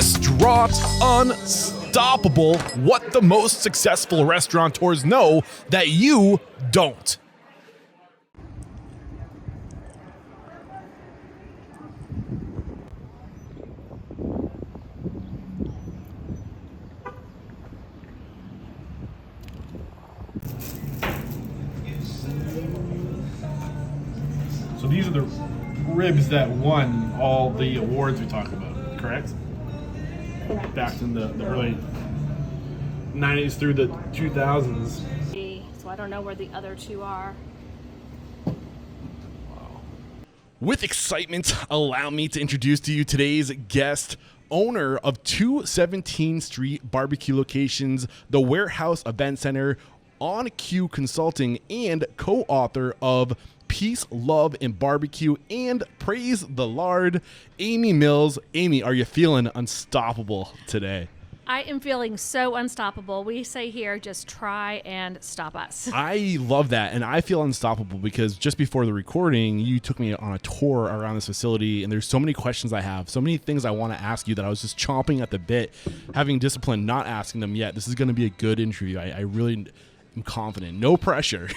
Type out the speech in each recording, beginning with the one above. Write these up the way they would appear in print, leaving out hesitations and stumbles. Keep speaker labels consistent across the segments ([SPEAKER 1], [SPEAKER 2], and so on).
[SPEAKER 1] Restaurant Unstoppable. What the most successful restaurateurs know that you don't. So these are the ribs that won all the awards we talked about, correct?
[SPEAKER 2] Correct.
[SPEAKER 1] Back in the early 90s through the 2000s.
[SPEAKER 2] So I don't know where the other two are.
[SPEAKER 1] With excitement, allow me to introduce to you today's guest, owner of 217 Street barbecue locations, the Warehouse Event Center, On Cue Consulting, and co-author of Peace, Love, and Barbecue, and Praise the Lord, Amy Mills. Amy, are you feeling unstoppable today?
[SPEAKER 2] I am feeling so unstoppable. We say here, just try and stop us.
[SPEAKER 1] I love that, and I feel unstoppable because just before the recording, you took me on a tour around this facility, and there's so many questions I have, so many things I want to ask you that I was just chomping at the bit, having discipline, not asking them yet. This is going to be a good interview. I really... I'm confident. No pressure.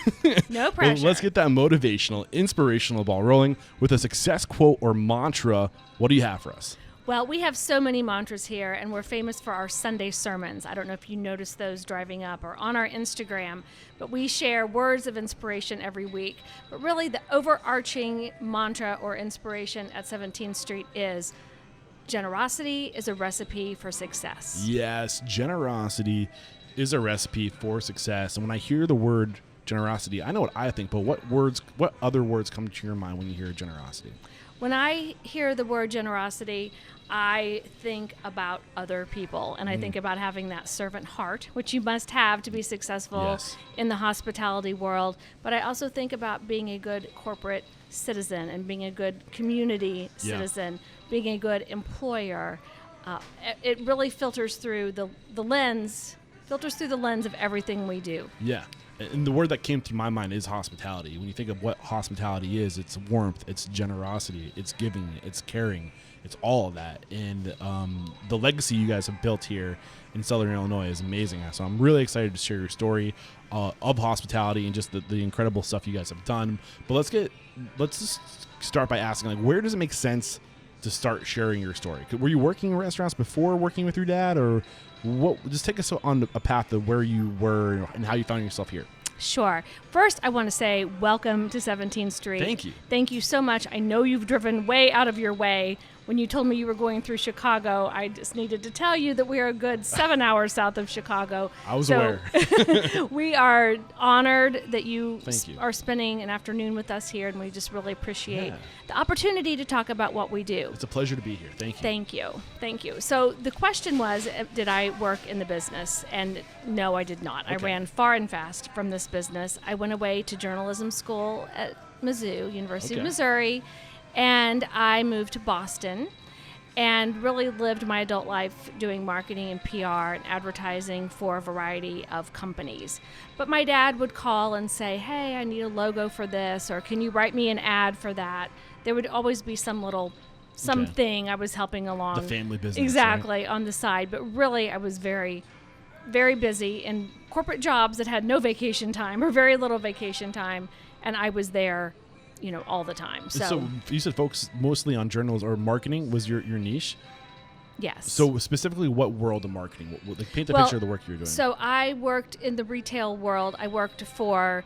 [SPEAKER 2] No pressure.
[SPEAKER 1] Well, let's get that motivational, inspirational ball rolling with a success quote or mantra. What do you have for us?
[SPEAKER 2] Well, we have so many mantras here, and we're famous for our Sunday sermons. I don't know if you noticed those driving up or on our Instagram, but we share words of inspiration every week. But really, the overarching mantra or inspiration at 17th Street is generosity is a recipe for success.
[SPEAKER 1] Yes, generosity is a recipe for success. And when I hear the word generosity, I know what I think, but what other words come to your mind when you hear generosity?
[SPEAKER 2] When I hear the word generosity, I think about other people, and I think about having that servant heart, which you must have to be successful in the hospitality world. But I also think about being a good corporate citizen and being a good community citizen, being a good employer. It really filters through the lens of everything we do.
[SPEAKER 1] Yeah. And the word that came to my mind is hospitality. When you think of what hospitality is, it's warmth, it's generosity, it's giving, it's caring, it's all of that. And the legacy you guys have built here in Southern Illinois is amazing. So I'm really excited to share your story of hospitality and just the incredible stuff you guys have done. But let's just start by asking, like, where does it make sense to start sharing your story? Were you working in restaurants before working with your dad, or what? Just take us on a path of where you were and how you found yourself here.
[SPEAKER 2] Sure. First, I want to say welcome to 17th Street.
[SPEAKER 1] Thank you.
[SPEAKER 2] Thank you so much. I know you've driven way out of your way. When you told me you were going through Chicago, I just needed to tell you that we are a good 7 hours south of Chicago.
[SPEAKER 1] I was aware.
[SPEAKER 2] We are honored that you are spending an afternoon with us here, and we just really appreciate the opportunity to talk about what we do.
[SPEAKER 1] It's a pleasure to be here. Thank you.
[SPEAKER 2] Thank you. Thank you. So the question was, did I work in the business? And no, I did not. Okay. I ran far and fast from this business. I went away to journalism school at Mizzou, University of Missouri, and I moved to Boston and really lived my adult life doing marketing and PR and advertising for a variety of companies. But my dad would call and say, hey, I need a logo for this, or can you write me an ad for that? There would always be something I was helping along.
[SPEAKER 1] The family business.
[SPEAKER 2] Exactly, on the side. But really, I was very, very busy in corporate jobs that had no vacation time or very little vacation time, and I was there all the time. So
[SPEAKER 1] you said focus mostly on journalism or marketing was your niche?
[SPEAKER 2] Yes.
[SPEAKER 1] So specifically what world of marketing? Paint the picture of the work you were doing.
[SPEAKER 2] So I worked in the retail world. I worked for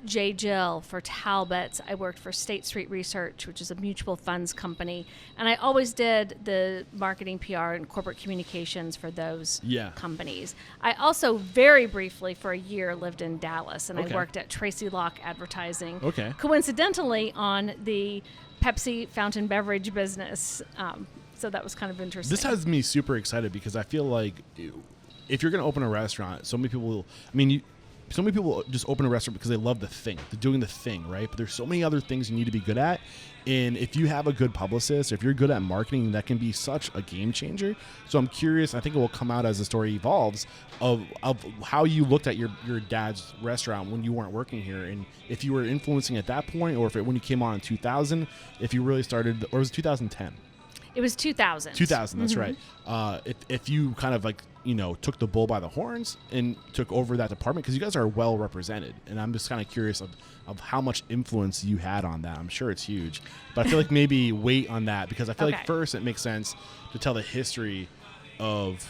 [SPEAKER 2] J. Jill, for Talbot's. I worked for State Street Research, which is a mutual funds company. And I always did the marketing, PR, and corporate communications for those companies. I also very briefly for a year lived in Dallas, and I worked at Tracy Locke Advertising. Coincidentally on the Pepsi fountain beverage business. So that was kind of interesting.
[SPEAKER 1] This has me super excited because I feel like if you're going to open a restaurant, so many people just open a restaurant because they love they're doing the thing, right? But there's so many other things you need to be good at. And if you have a good publicist, if you're good at marketing, that can be such a game changer. So I'm curious, I think it will come out as the story evolves of how you looked at your dad's restaurant when you weren't working here. And if you were influencing at that point, or when you came on in 2000, if you really started, or was it 2010?
[SPEAKER 2] It was 2000.
[SPEAKER 1] 2000, that's right. If you kind of like, took the bull by the horns and took over that department, because you guys are well represented, and I'm just kind of curious of how much influence you had on that. I'm sure it's huge, but I feel like maybe wait on that, because I feel like first it makes sense to tell the history of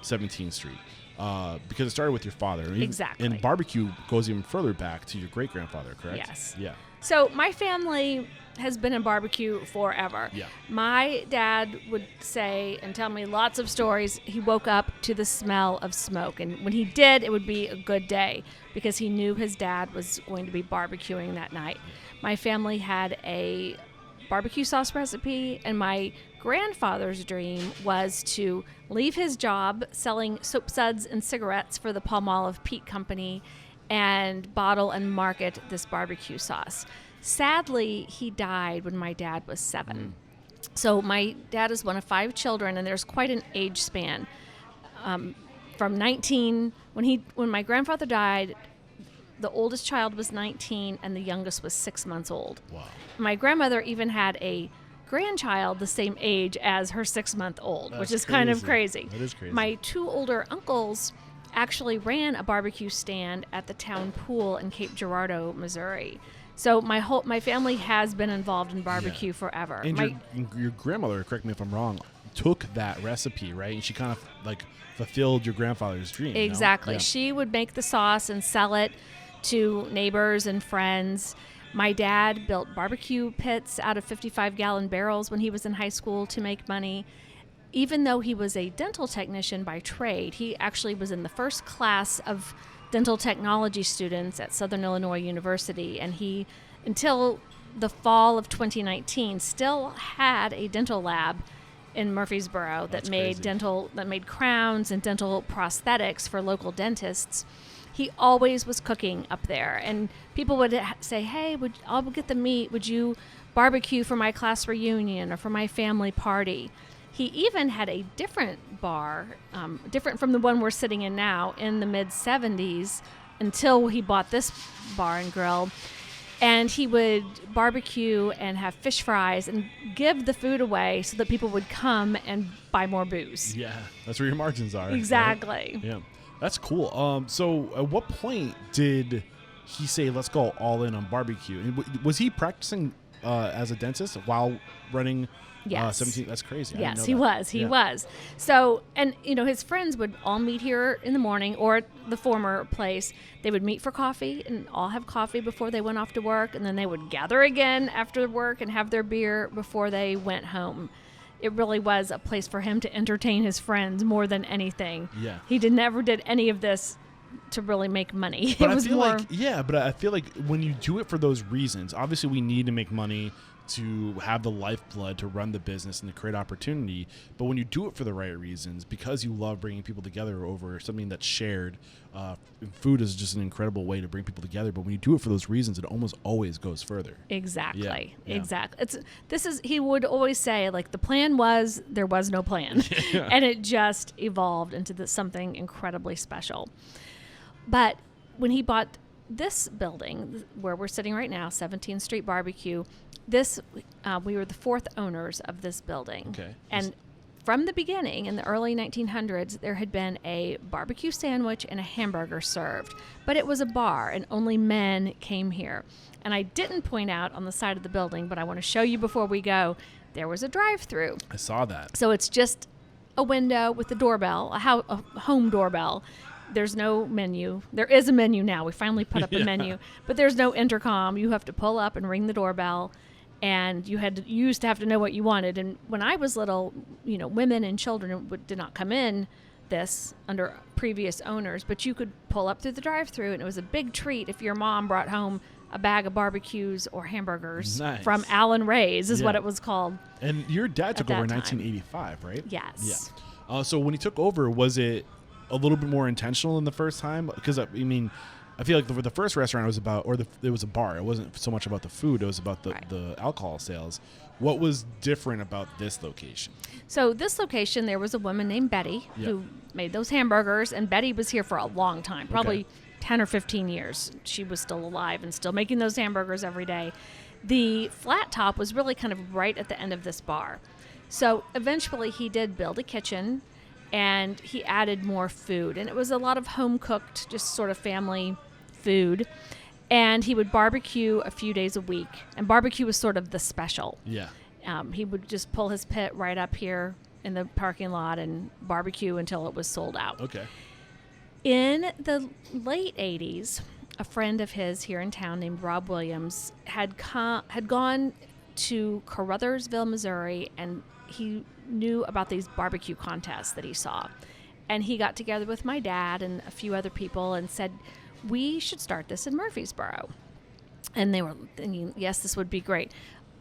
[SPEAKER 1] 17th Street, because it started with your father.
[SPEAKER 2] Exactly.
[SPEAKER 1] And barbecue goes even further back to your great-grandfather, correct?
[SPEAKER 2] Yes.
[SPEAKER 1] Yeah.
[SPEAKER 2] So my family has been in barbecue forever.
[SPEAKER 1] Yeah.
[SPEAKER 2] My dad would say and tell me lots of stories. He woke up to the smell of smoke, and when he did, it would be a good day, because he knew his dad was going to be barbecuing that night. My family had a barbecue sauce recipe, and my grandfather's dream was to leave his job selling soap suds and cigarettes for the Palmolive Peat Company and bottle and market this barbecue sauce. Sadly, he died when my dad was 7. So my dad is one of 5 children, and there's quite an age span. From 19, when my grandfather died, the oldest child was 19 and the youngest was 6 months old.
[SPEAKER 1] Wow.
[SPEAKER 2] My grandmother even had a grandchild the same age as her 6-month-old, which is kind of crazy.
[SPEAKER 1] That is crazy.
[SPEAKER 2] My 2 older uncles actually ran a barbecue stand at the town pool in Cape Girardeau, Missouri. So my family has been involved in barbecue forever.
[SPEAKER 1] And your grandmother, correct me if I'm wrong, took that recipe, right? And she kind of like fulfilled your grandfather's dream.
[SPEAKER 2] Exactly.
[SPEAKER 1] Yeah.
[SPEAKER 2] She would make the sauce and sell it to neighbors and friends. My dad built barbecue pits out of 55-gallon barrels when he was in high school to make money. Even though he was a dental technician by trade, he actually was in the first class of dental technology students at Southern Illinois University, and he, until the fall of 2019, still had a dental lab in Murphysboro that made crowns and dental prosthetics for local dentists. He always was cooking up there, and people would say, "Hey, I'll get the meat. Would you barbecue for my class reunion or for my family party?" He even had a different bar, different from the one we're sitting in now, in the mid-'70s, until he bought this bar and grill. And he would barbecue and have fish fries and give the food away so that people would come and buy more booze.
[SPEAKER 1] Yeah, that's where your margins are.
[SPEAKER 2] Exactly.
[SPEAKER 1] Right? Yeah, that's cool. So at what point did he say, let's go all in on barbecue? And was he practicing as a dentist while running...
[SPEAKER 2] Yes.
[SPEAKER 1] 17. That's crazy.
[SPEAKER 2] Yes, he was. He was. So, and his friends would all meet here in the morning, or at the former place. They would meet for coffee and all have coffee before they went off to work, and then they would gather again after work and have their beer before they went home. It really was a place for him to entertain his friends more than anything.
[SPEAKER 1] Yeah.
[SPEAKER 2] He never did any of this to really make money.
[SPEAKER 1] But I feel like when you do it for those reasons, obviously we need to make money to have the lifeblood to run the business and to create opportunity. But when you do it for the right reasons, because you love bringing people together over something that's shared, food is just an incredible way to bring people together. But when you do it for those reasons, it almost always goes further.
[SPEAKER 2] Exactly.
[SPEAKER 1] Yeah.
[SPEAKER 2] Exactly. He would always say, like, the plan was, there was no plan.
[SPEAKER 1] Yeah.
[SPEAKER 2] And it just evolved into something incredibly special. But when he bought this building where we're sitting right now, 17th Street Barbecue, we were the 4th owners of this building.
[SPEAKER 1] Okay.
[SPEAKER 2] And from the beginning, in the early 1900s, there had been a barbecue sandwich and a hamburger served. But it was a bar, and only men came here. And I didn't point out on the side of the building, but I want to show you before we go, there was a drive-through.
[SPEAKER 1] I saw that.
[SPEAKER 2] So it's just a window with a doorbell, a home doorbell. There's no menu. There is a menu now. We finally put up a menu. But there's no intercom. You have to pull up and ring the doorbell. And you used to have to know what you wanted. And when I was little, women and children did not come in this under previous owners. But you could pull up through the drive-thru, and it was a big treat if your mom brought home a bag of barbecues or hamburgers from Allen Ray's is what it was called.
[SPEAKER 1] And your dad took over in 1985, right?
[SPEAKER 2] Yes.
[SPEAKER 1] Yeah. So when he took over, was it a little bit more intentional than the first time? Because I feel like the first restaurant was about, it was a bar. It wasn't so much about the food. It was about the alcohol sales. What was different about this location?
[SPEAKER 2] So this location, there was a woman named Betty who made those hamburgers, and Betty was here for a long time, probably 10 or 15 years. She was still alive and still making those hamburgers every day. The flat top was really kind of right at the end of this bar. So eventually he did build a kitchen, and he added more food. And it was a lot of home-cooked, just sort of family food. And he would barbecue a few days a week. And barbecue was sort of the special.
[SPEAKER 1] Yeah.
[SPEAKER 2] He would just pull his pit right up here in the parking lot and barbecue until it was sold out.
[SPEAKER 1] Okay.
[SPEAKER 2] In the late 80s, a friend of his here in town named Rob Williams had gone to Caruthersville, Missouri, and he knew about these barbecue contests that he saw. And he got together with my dad and a few other people and said, we should start this in Murphysboro. And they were thinking, yes, this would be great.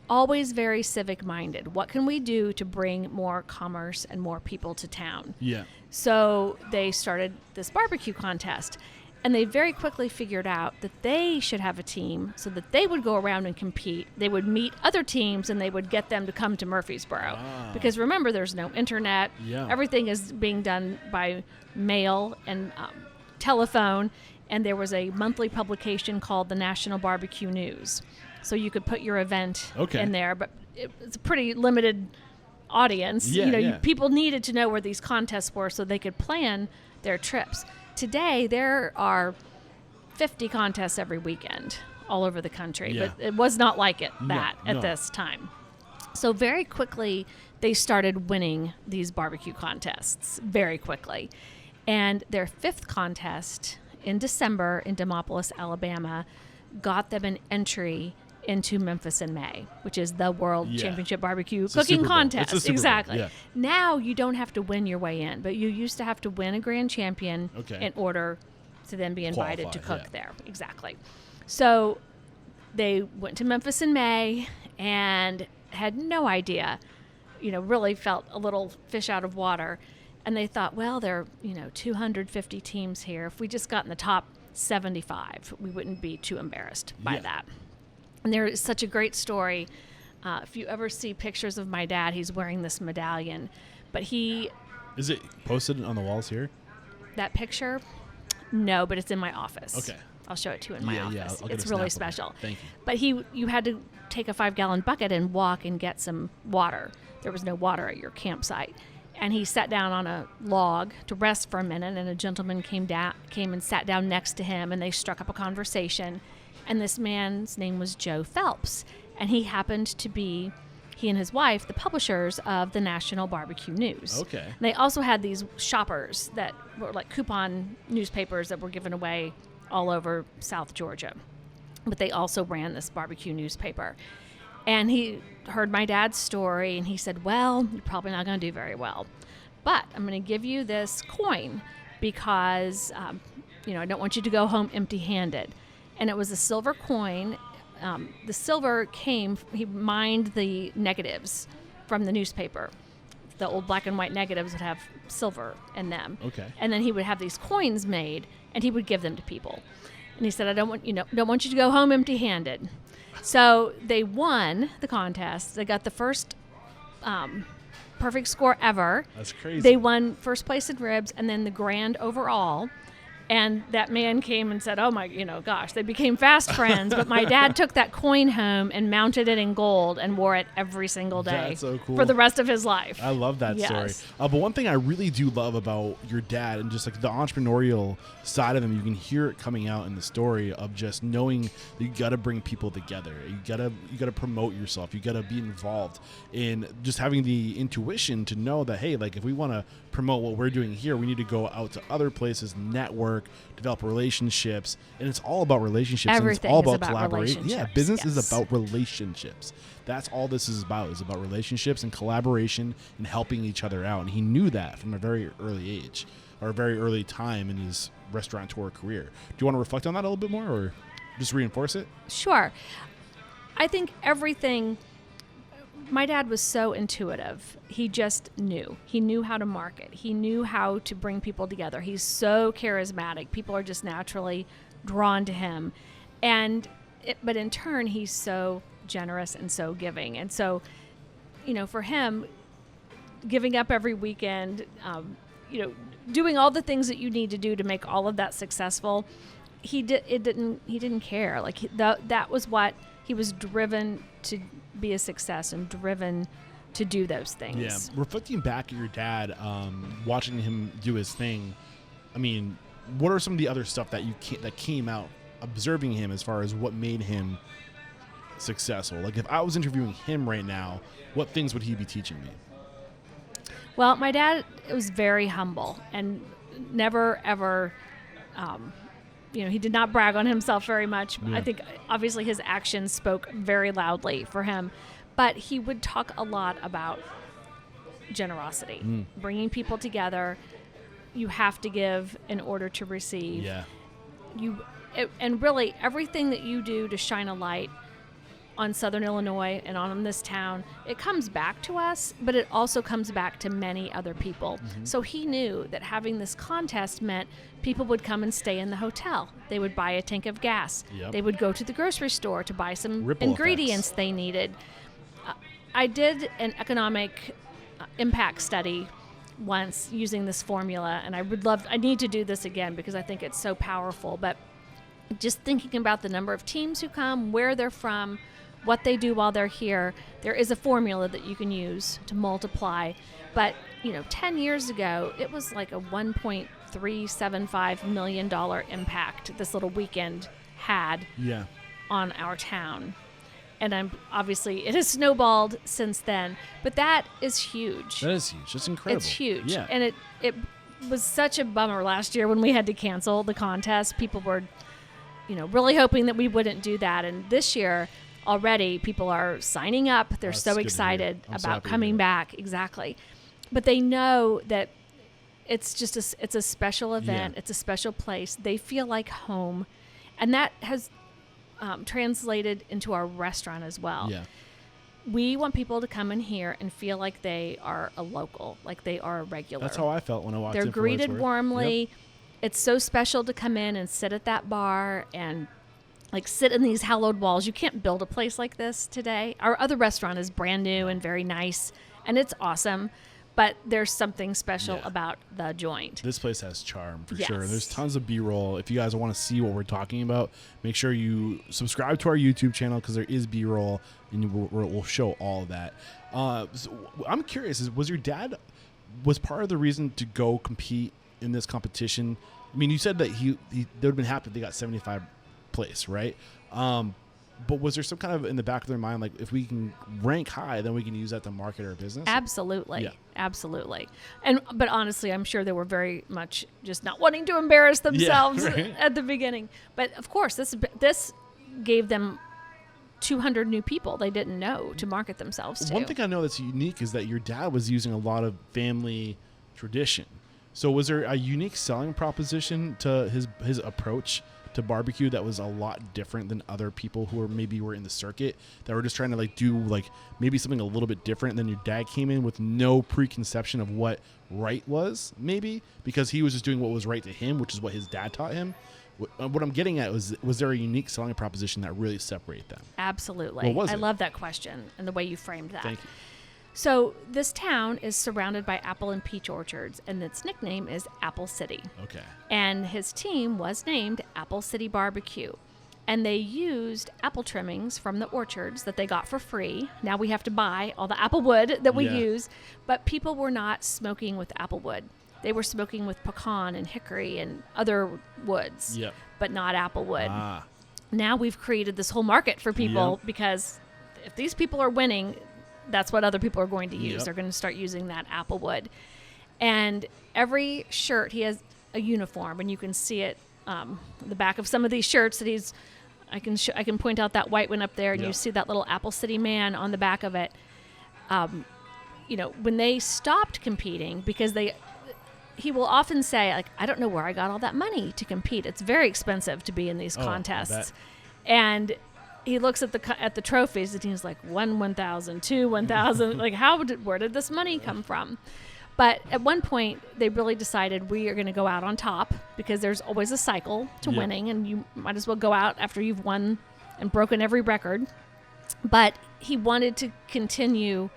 [SPEAKER 2] Always very civic-minded. What can we do to bring more commerce and more people to town?
[SPEAKER 1] Yeah.
[SPEAKER 2] So they started this barbecue contest. And they very quickly figured out that they should have a team so that they would go around and compete. They would meet other teams and they would get them to come to Murphysboro. Because remember, there's no internet.
[SPEAKER 1] Yeah.
[SPEAKER 2] Everything is being done by mail and telephone. And there was a monthly publication called the National Barbecue News. So you could put your event in there, but it's a pretty limited audience.
[SPEAKER 1] Yeah,
[SPEAKER 2] people needed to know where these contests were so they could plan their trips. Today, there are 50 contests every weekend all over the country, but it was not like at this time. So very quickly, they started winning these barbecue contests very quickly. And their fifth contest in December in Demopolis, Alabama, got them an entry into Memphis in May, which is the World Championship Barbecue Cooking Contest. Exactly.
[SPEAKER 1] Yeah.
[SPEAKER 2] Now you don't have to win your way in, but you used to have to win a grand champion in order to then be invited to cook there. Exactly. So they went to Memphis in May and had no idea, really felt a little fish out of water. And they thought, well, there are, 250 teams here. If we just got in the top 75, we wouldn't be too embarrassed by that. And there is such a great story. If you ever see pictures of my dad, he's wearing this medallion. But
[SPEAKER 1] Is it posted on the walls here?
[SPEAKER 2] That picture? No, but it's in my office.
[SPEAKER 1] Okay.
[SPEAKER 2] I'll show it to you in my office.
[SPEAKER 1] Yeah,
[SPEAKER 2] it's really special.
[SPEAKER 1] Thank you.
[SPEAKER 2] But you had to take a 5-gallon bucket and walk and get some water. There was no water at your campsite. And he sat down on a log to rest for a minute, and a gentleman came and sat down next to him, and they struck up a conversation. And this man's name was Joe Phelps, and he happened to be, he and his wife, the publishers of the National Barbecue News.
[SPEAKER 1] Okay.
[SPEAKER 2] And they also had these shoppers that were like coupon newspapers that were given away all over South Georgia. But they also ran this barbecue newspaper. And he heard my dad's story, and he said, well, you're probably not going to do very well. But I'm going to give you this coin because, I don't want you to go home empty-handed. And it was a silver coin. The silver he mined the negatives from the newspaper. The old black and white negatives would have silver in them.
[SPEAKER 1] Okay.
[SPEAKER 2] And then he would have these coins made, and he would give them to people. And he said, I don't want you to go home empty-handed. So they won the contest. They got the first perfect score ever.
[SPEAKER 1] That's crazy.
[SPEAKER 2] They won first place in ribs and then the grand overall. And that man came and said, oh my, gosh, they became fast friends. But my dad took that coin home and mounted it in gold and wore it every single day.
[SPEAKER 1] That's so cool.
[SPEAKER 2] For the rest of his life.
[SPEAKER 1] I love that story. But one thing I really do love about your dad and just like the entrepreneurial side of him, you can hear it coming out in the story of just knowing that you got to bring people together. You got to promote yourself. You got to be involved in just having the intuition to know that, hey, like if we want to promote what we're doing here, we need to go out to other places, network, develop relationships, and it's all about relationships.
[SPEAKER 2] Everything
[SPEAKER 1] and it's all
[SPEAKER 2] is about
[SPEAKER 1] collaboration. Yeah, business
[SPEAKER 2] yes.
[SPEAKER 1] is about relationships. That's all this is about. Is about relationships and collaboration and helping each other out. And he knew that from a very early age, or a very early time in his restaurateur career. Do you want to reflect on that a little bit more, or just reinforce it?
[SPEAKER 2] Sure. I think everything. My dad was so intuitive. He just knew. He knew how to market. He knew how to bring people together. He's so charismatic. People are just naturally drawn to him. But in turn, he's so generous and so giving. And so, for him, giving up every weekend, doing all the things that you need to do to make all of that successful, he didn't care. Like that was what he was driven to be a success and driven to do those things.
[SPEAKER 1] Yeah. Reflecting back at your dad, watching him do his thing, I mean, what are some of the other stuff that that came out observing him as far as what made him successful? Like if I was interviewing him right now, what things would he be teaching me?
[SPEAKER 2] Well, my dad was very humble and never ever, he did not brag on himself very much.
[SPEAKER 1] Yeah.
[SPEAKER 2] I think obviously his actions spoke very loudly for him, but he would talk a lot about generosity, bringing people together. You have to give in order to receive.
[SPEAKER 1] Yeah.
[SPEAKER 2] And really everything that you do to shine a light on Southern Illinois and on this town, it comes back to us, but it also comes back to many other people. So he knew that having this contest meant people would come and stay in the hotel. They would buy a tank of gas.
[SPEAKER 1] Yep.
[SPEAKER 2] They would go to the grocery store to buy some
[SPEAKER 1] Ripple
[SPEAKER 2] ingredients
[SPEAKER 1] effects.
[SPEAKER 2] they needed. I did an economic impact study once using this formula, and I need to do this again because I think it's so powerful. But just thinking about the number of teams who come, where they're from, what they do while they're here, there is a formula that you can use to multiply. But 10 years ago, it was like a $1.375 million impact this little weekend had on our town. And obviously it has snowballed since then, but that is huge.
[SPEAKER 1] That is huge. That's incredible.
[SPEAKER 2] It's huge.
[SPEAKER 1] Yeah.
[SPEAKER 2] And it was such a bummer last year when we had to cancel the contest. People were, really hoping that we wouldn't do that. And this year already people are signing up. They're
[SPEAKER 1] That's
[SPEAKER 2] so
[SPEAKER 1] good to
[SPEAKER 2] excited
[SPEAKER 1] hear. I'm so
[SPEAKER 2] about
[SPEAKER 1] happy to
[SPEAKER 2] coming
[SPEAKER 1] hear.
[SPEAKER 2] back. Exactly. But they know that it's just it's a special event.
[SPEAKER 1] Yeah.
[SPEAKER 2] It's a special place. They feel like home. And that has translated into our restaurant as well.
[SPEAKER 1] Yeah.
[SPEAKER 2] We want people to come in here and feel like they are a local, like they are a regular.
[SPEAKER 1] That's how I felt when I walked in.
[SPEAKER 2] They're
[SPEAKER 1] for what it's
[SPEAKER 2] greeted
[SPEAKER 1] worth.
[SPEAKER 2] warmly.
[SPEAKER 1] Yep.
[SPEAKER 2] It's so special to come in and sit at that bar and like sit in these hallowed walls. You can't build a place like this today. Our other restaurant is brand new and very nice, and it's awesome. But there's something special about the joint.
[SPEAKER 1] This place has charm for
[SPEAKER 2] Yes.
[SPEAKER 1] sure. There's tons of B-roll. If you guys want to see what we're talking about, make sure you subscribe to our YouTube channel because there is B-roll, and we'll show all of that. So I'm curious: was your dad part of the reason to go compete in this competition? I mean, you said that they would have been happy if they got 75 place, right? But was there some kind of in the back of their mind, like if we can rank high, then we can use that to market our business?
[SPEAKER 2] Absolutely.
[SPEAKER 1] Yeah.
[SPEAKER 2] Absolutely. But honestly, I'm sure they were very much just not wanting to embarrass themselves
[SPEAKER 1] right.
[SPEAKER 2] at the beginning. But of course, this gave them 200 new people they didn't know to market themselves to.
[SPEAKER 1] One thing I know that's unique is that your dad was using a lot of family tradition. So was there a unique selling proposition to his approach to barbecue that was a lot different than other people who were in the circuit that were just trying to do maybe something a little bit different? And then your dad came in with no preconception of what right was, maybe because he was just doing what was right to him, which is what his dad taught him. What I'm getting at was there a unique selling proposition that really separated them?
[SPEAKER 2] Absolutely.
[SPEAKER 1] What was
[SPEAKER 2] I
[SPEAKER 1] it?
[SPEAKER 2] love that question and the way you framed that.
[SPEAKER 1] Thank you.
[SPEAKER 2] So this town is surrounded by apple and peach orchards, and its nickname is Apple City.
[SPEAKER 1] Okay.
[SPEAKER 2] And his team was named Apple City Barbecue. And they used apple trimmings from the orchards that they got for free. Now we have to buy all the apple wood that we use. But people were not smoking with apple wood. They were smoking with pecan and hickory and other woods, but not apple wood. Now we've created this whole market for people because if these people are winning, that's what other people are going to use. They're going to start using that apple wood. And every shirt, he has a uniform, and you can see it the back of some of these shirts that I can point out that white one up there, and you see that little Apple City man on the back of it. When they stopped competing, because he will often say, like, I don't know where I got all that money to compete. It's very expensive to be in these contests. And he looks at the trophies and he's like, 1,000, 2, 1,000. Like, where did this money come from? But at one point, they really decided we are going to go out on top because there's always a cycle to winning, and you might as well go out after you've won and broken every record. But he wanted to continue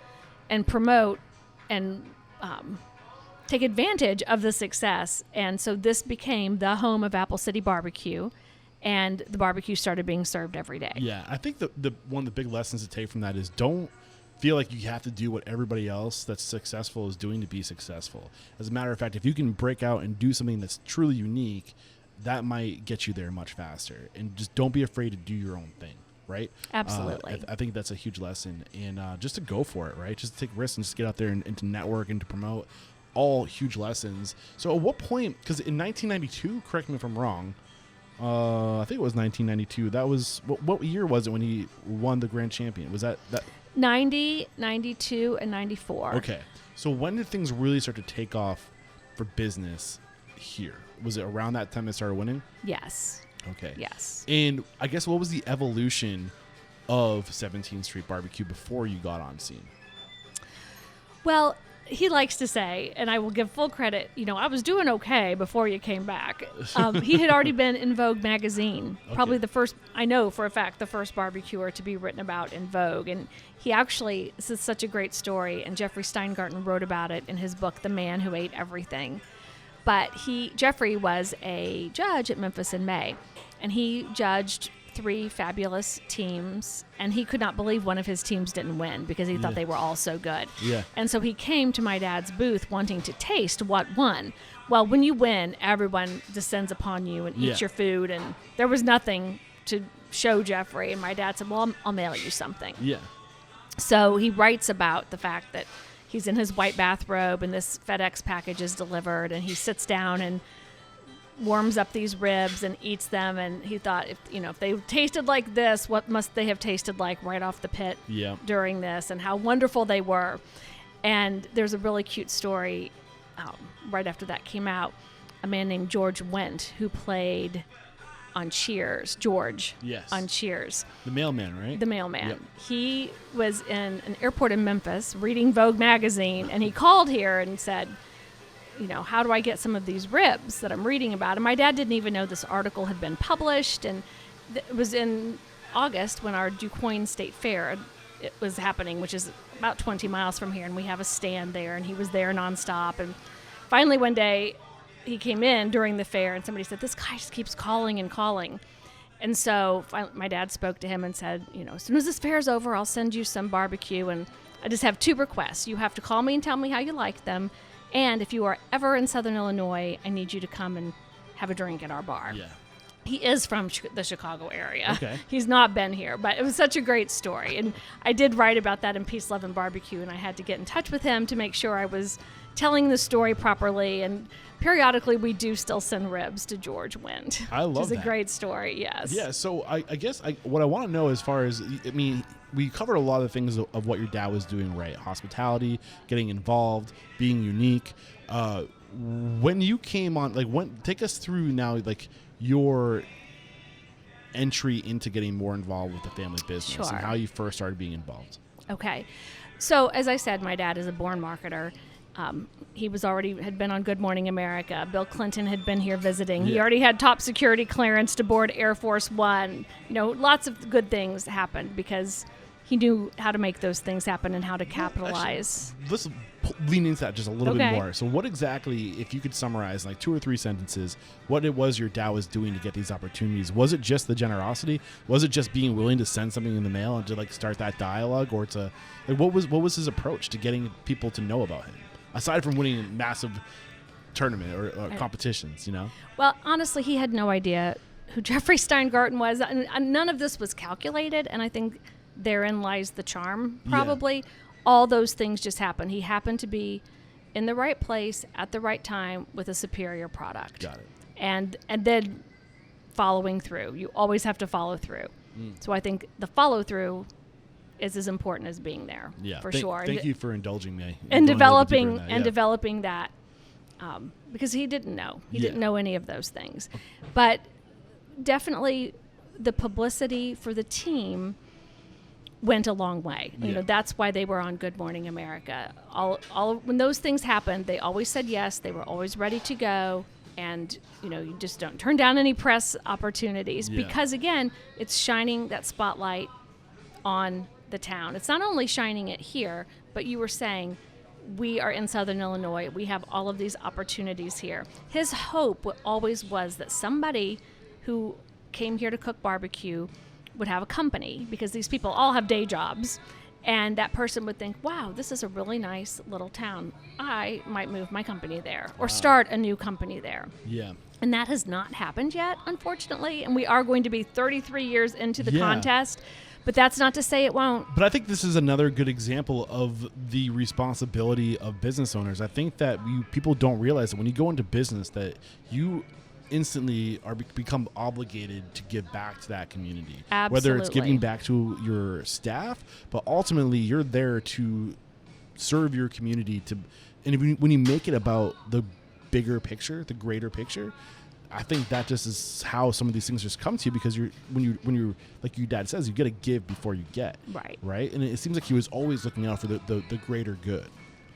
[SPEAKER 2] and promote and take advantage of the success. And so this became the home of Apple City Barbecue. And the barbecue started being served every day.
[SPEAKER 1] Yeah, I think the one of the big lessons to take from that is don't feel like you have to do what everybody else that's successful is doing to be successful. As a matter of fact, if you can break out and do something that's truly unique, that might get you there much faster. And just don't be afraid to do your own thing, right?
[SPEAKER 2] Absolutely.
[SPEAKER 1] I think that's a huge lesson. And just to go for it, right? Just to take risks and just get out there and to network and to promote, all huge lessons. So at what point, because in 1992, correct me if I'm wrong, I think it was 1992. That was, what year was it when he won the grand champion? Was that
[SPEAKER 2] 90, 92, and 94.
[SPEAKER 1] Okay. So when did things really start to take off for business here? Was it around that time they started winning?
[SPEAKER 2] Yes.
[SPEAKER 1] Okay.
[SPEAKER 2] Yes.
[SPEAKER 1] And I guess what was the evolution of 17th Street Barbecue before you got on scene?
[SPEAKER 2] Well, he likes to say, and I will give full credit, I was doing okay before you came back. He had already been in Vogue magazine, probably the first, I know for a fact, the first barbecuer to be written about in Vogue. And he actually, this is such a great story, and Jeffrey Steingarten wrote about it in his book, The Man Who Ate Everything. But Jeffrey was a judge at Memphis in May, and he judged 3 fabulous teams, and he could not believe one of his teams didn't win because he thought they were all so good.
[SPEAKER 1] Yeah.
[SPEAKER 2] And so he came to my dad's booth wanting to taste what won. Well, when you win, everyone descends upon you and eats your food, and there was nothing to show Jeffrey. And my dad said, well, I'll mail you something.
[SPEAKER 1] Yeah.
[SPEAKER 2] So he writes about the fact that he's in his white bathrobe and this FedEx package is delivered, and he sits down and warms up these ribs and eats them. And he thought, if they tasted like this, what must they have tasted like right off the pit during this, and how wonderful they were. And there's a really cute story right after that came out. A man named George Wendt, who played on Cheers, on Cheers.
[SPEAKER 1] The mailman, right?
[SPEAKER 2] The mailman.
[SPEAKER 1] Yep.
[SPEAKER 2] He was in an airport in Memphis reading Vogue magazine, and he called here and said, how do I get some of these ribs that I'm reading about? And my dad didn't even know this article had been published. And it was in August when our DuQuoin State Fair it was happening, which is about 20 miles from here. And we have a stand there, and he was there nonstop. And finally one day he came in during the fair, and somebody said, this guy just keeps calling and calling. And so my dad spoke to him and said, as soon as this fair is over, I'll send you some barbecue. And I just have 2 requests. You have to call me and tell me how you like them. And if you are ever in Southern Illinois, I need you to come and have a drink at our bar.
[SPEAKER 1] Yeah.
[SPEAKER 2] He is from the Chicago area.
[SPEAKER 1] Okay.
[SPEAKER 2] He's not been here, but it was such a great story. And I did write about that in Peace, Love, and Barbecue, and I had to get in touch with him to make sure I was telling the story properly. And periodically we do still send ribs to George Wendt.
[SPEAKER 1] I love that.
[SPEAKER 2] Which is a great story, yes.
[SPEAKER 1] Yeah, so I guess what I want to know as far as, we covered a lot of things of what your dad was doing, right? Hospitality, getting involved, being unique. When you came on, take us through now, your entry into getting more involved with the family business and how you first started being involved.
[SPEAKER 2] Okay. So as I said, my dad is a born marketer. He had been on Good Morning America. Bill Clinton had been here visiting. He already had top security clearance to board Air Force One. Lots of good things happened because he knew how to make those things happen and how to capitalize.
[SPEAKER 1] Actually, let's lean into that just a little bit more. So what exactly, if you could summarize 2 or 3 sentences, what it was your dad was doing to get these opportunities? Was it just the generosity? Was it just being willing to send something in the mail and to start that dialogue? Or what was his approach to getting people to know about him? Aside from winning a massive tournament or competitions, Well, honestly, he had no idea who Jeffrey Steingarten was. And none of this was calculated, and I think therein lies the charm, probably. Yeah. All those things just happened. He happened to be in the right place at the right time with a superior product. Got it.
[SPEAKER 2] And then following through. You always have to follow through. So I think the follow through is as important as being there, for sure.
[SPEAKER 1] Thank you for indulging me.
[SPEAKER 2] And developing that, because he didn't know. He didn't know any of those things. But definitely the publicity for the team went a long way. That's why they were on Good Morning America. When those things happened, they always said yes. They were always ready to go. And, you just don't turn down any press opportunities because, again, it's shining that spotlight on the town. It's not only shining it here, but you were saying we are in Southern Illinois. We have all of these opportunities here. His hope always was that somebody who came here to cook barbecue would have a company, because these people all have day jobs, And that person would think, wow, this is a really nice little town. I might move my company there or start a new company there.
[SPEAKER 1] Yeah.
[SPEAKER 2] And that has not happened yet, unfortunately. And we are going to be 33 years into the contest. But that's not to say it won't.
[SPEAKER 1] But I think this is another good example of the responsibility of business owners. I think that people don't realize that when you go into business that you instantly become obligated to give back to that community.
[SPEAKER 2] Absolutely.
[SPEAKER 1] Whether it's giving back to your staff, but ultimately you're there to serve your community. And when you make it about the bigger picture, the greater picture, I think that just is how some of these things just come to you, because when you're like your dad says, you got to give before you get. Right. And it seems like he was always looking out for the greater good.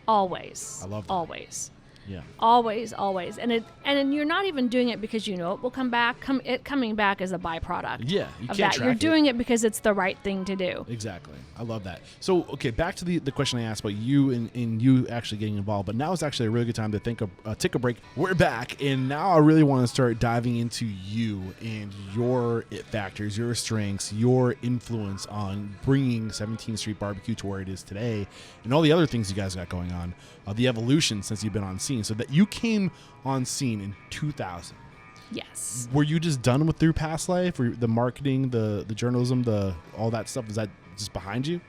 [SPEAKER 2] Always.
[SPEAKER 1] I love that.
[SPEAKER 2] Always.
[SPEAKER 1] Yeah.
[SPEAKER 2] Always. And you're not even doing it because you know it will come back. Coming back is a byproduct.
[SPEAKER 1] Yeah, you
[SPEAKER 2] of
[SPEAKER 1] can't
[SPEAKER 2] that.
[SPEAKER 1] track
[SPEAKER 2] You're doing it because it's the right thing to do.
[SPEAKER 1] Exactly. I love that. So, okay, back to the question I asked about you and you actually getting involved. But now is actually a really good time to take a break. We're back, and now I really want to start diving into you and your it factors, your strengths, your influence on bringing 17th Street Barbecue to where it is today, and all the other things you guys got going on. The evolution since you've been on scene. So that you came on scene in 2000.
[SPEAKER 2] Yes.
[SPEAKER 1] Were you just done with your past life, or the marketing, the journalism, all that stuff? Is that just behind you?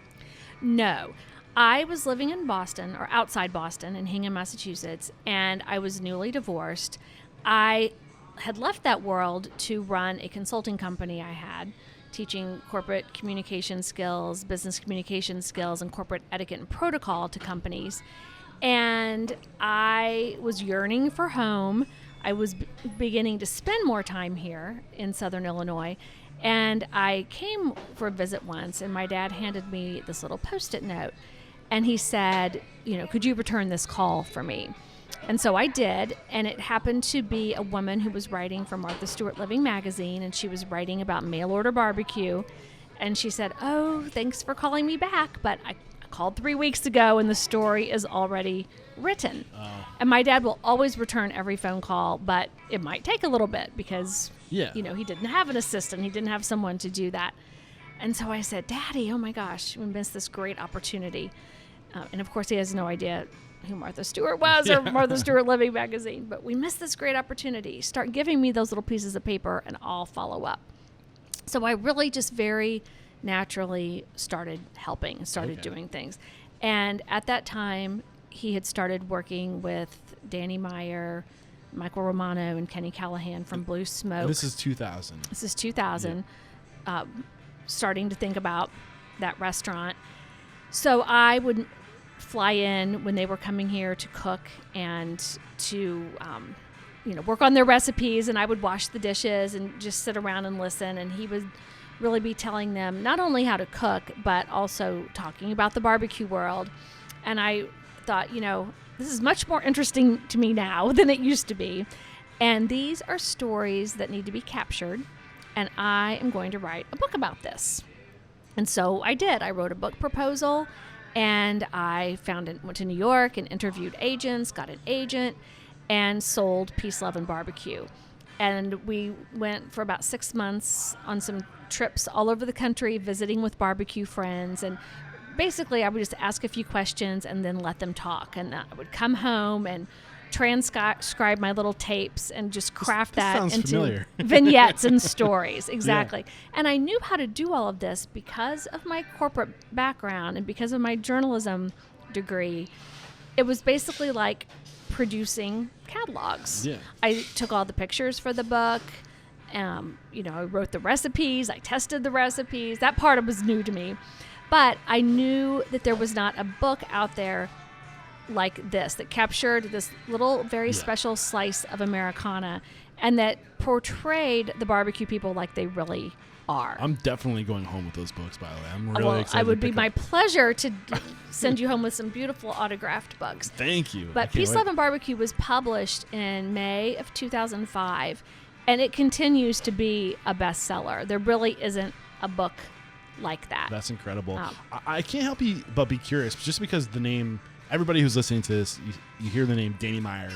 [SPEAKER 2] No. I was living in Boston, or outside Boston, in Hingham, Massachusetts, and I was newly divorced. I had left that world to run a consulting company I had, teaching corporate communication skills, business communication skills, and corporate etiquette and protocol to companies. And I was yearning for home. I was beginning to spend more time here in Southern Illinois. And I came for a visit once, and my dad handed me this little Post-it note. And he said, could you return this call for me? And so I did. And it happened to be a woman who was writing for Martha Stewart Living magazine. And she was writing about mail order barbecue. And she said, oh, thanks for calling me back. But I called 3 weeks ago, and the story is already written. And my dad will always return every phone call, but it might take a little bit because, he didn't have an assistant. He didn't have someone to do that. And so I said, Daddy, oh my gosh, we missed this great opportunity. And of course, he has no idea who Martha Stewart was or Martha Stewart Living magazine, but we missed this great opportunity. Start giving me those little pieces of paper and I'll follow up. So I really just very naturally started helping and started doing things. And at that time, he had started working with Danny Meyer, Michael Romano, and Kenny Callahan from Blue Smoke.
[SPEAKER 1] And this is 2000.
[SPEAKER 2] This is 2000. Yeah. Starting to think about that restaurant. So I would fly in when they were coming here to cook and to work on their recipes, and I would wash the dishes and just sit around and listen. And he would really be telling them not only how to cook, but also talking about the barbecue world. And I thought, this is much more interesting to me now than it used to be. And these are stories that need to be captured. And I am going to write a book about this. And so I did. I wrote a book proposal, and I went to New York and interviewed agents, got an agent, and sold Peace, Love, and Barbecue. And we went for about 6 months on some trips all over the country, visiting with barbecue friends. And basically, I would just ask a few questions and then let them talk. And I would come home and transcribe my little tapes and just craft that into vignettes and stories. Exactly. Yeah. And I knew how to do all of this because of my corporate background and because of my journalism degree. It was basically like producing catalogs. Yeah. I took all the pictures for the book. I wrote the recipes. I tested the recipes. That part was new to me. But I knew that there was not a book out there like this that captured this little, very special slice of Americana and that portrayed the barbecue people like they really are.
[SPEAKER 1] I'm definitely going home with those books, by the way. I'm really excited.
[SPEAKER 2] It would be my pleasure to send you home with some beautiful autographed books.
[SPEAKER 1] Thank you.
[SPEAKER 2] But Peace, Love, and Barbecue was published in May of 2005, and it continues to be a bestseller. There really isn't a book like that.
[SPEAKER 1] That's incredible. I can't help but be curious, just because the name, everybody who's listening to this, you hear the name Danny Meyer.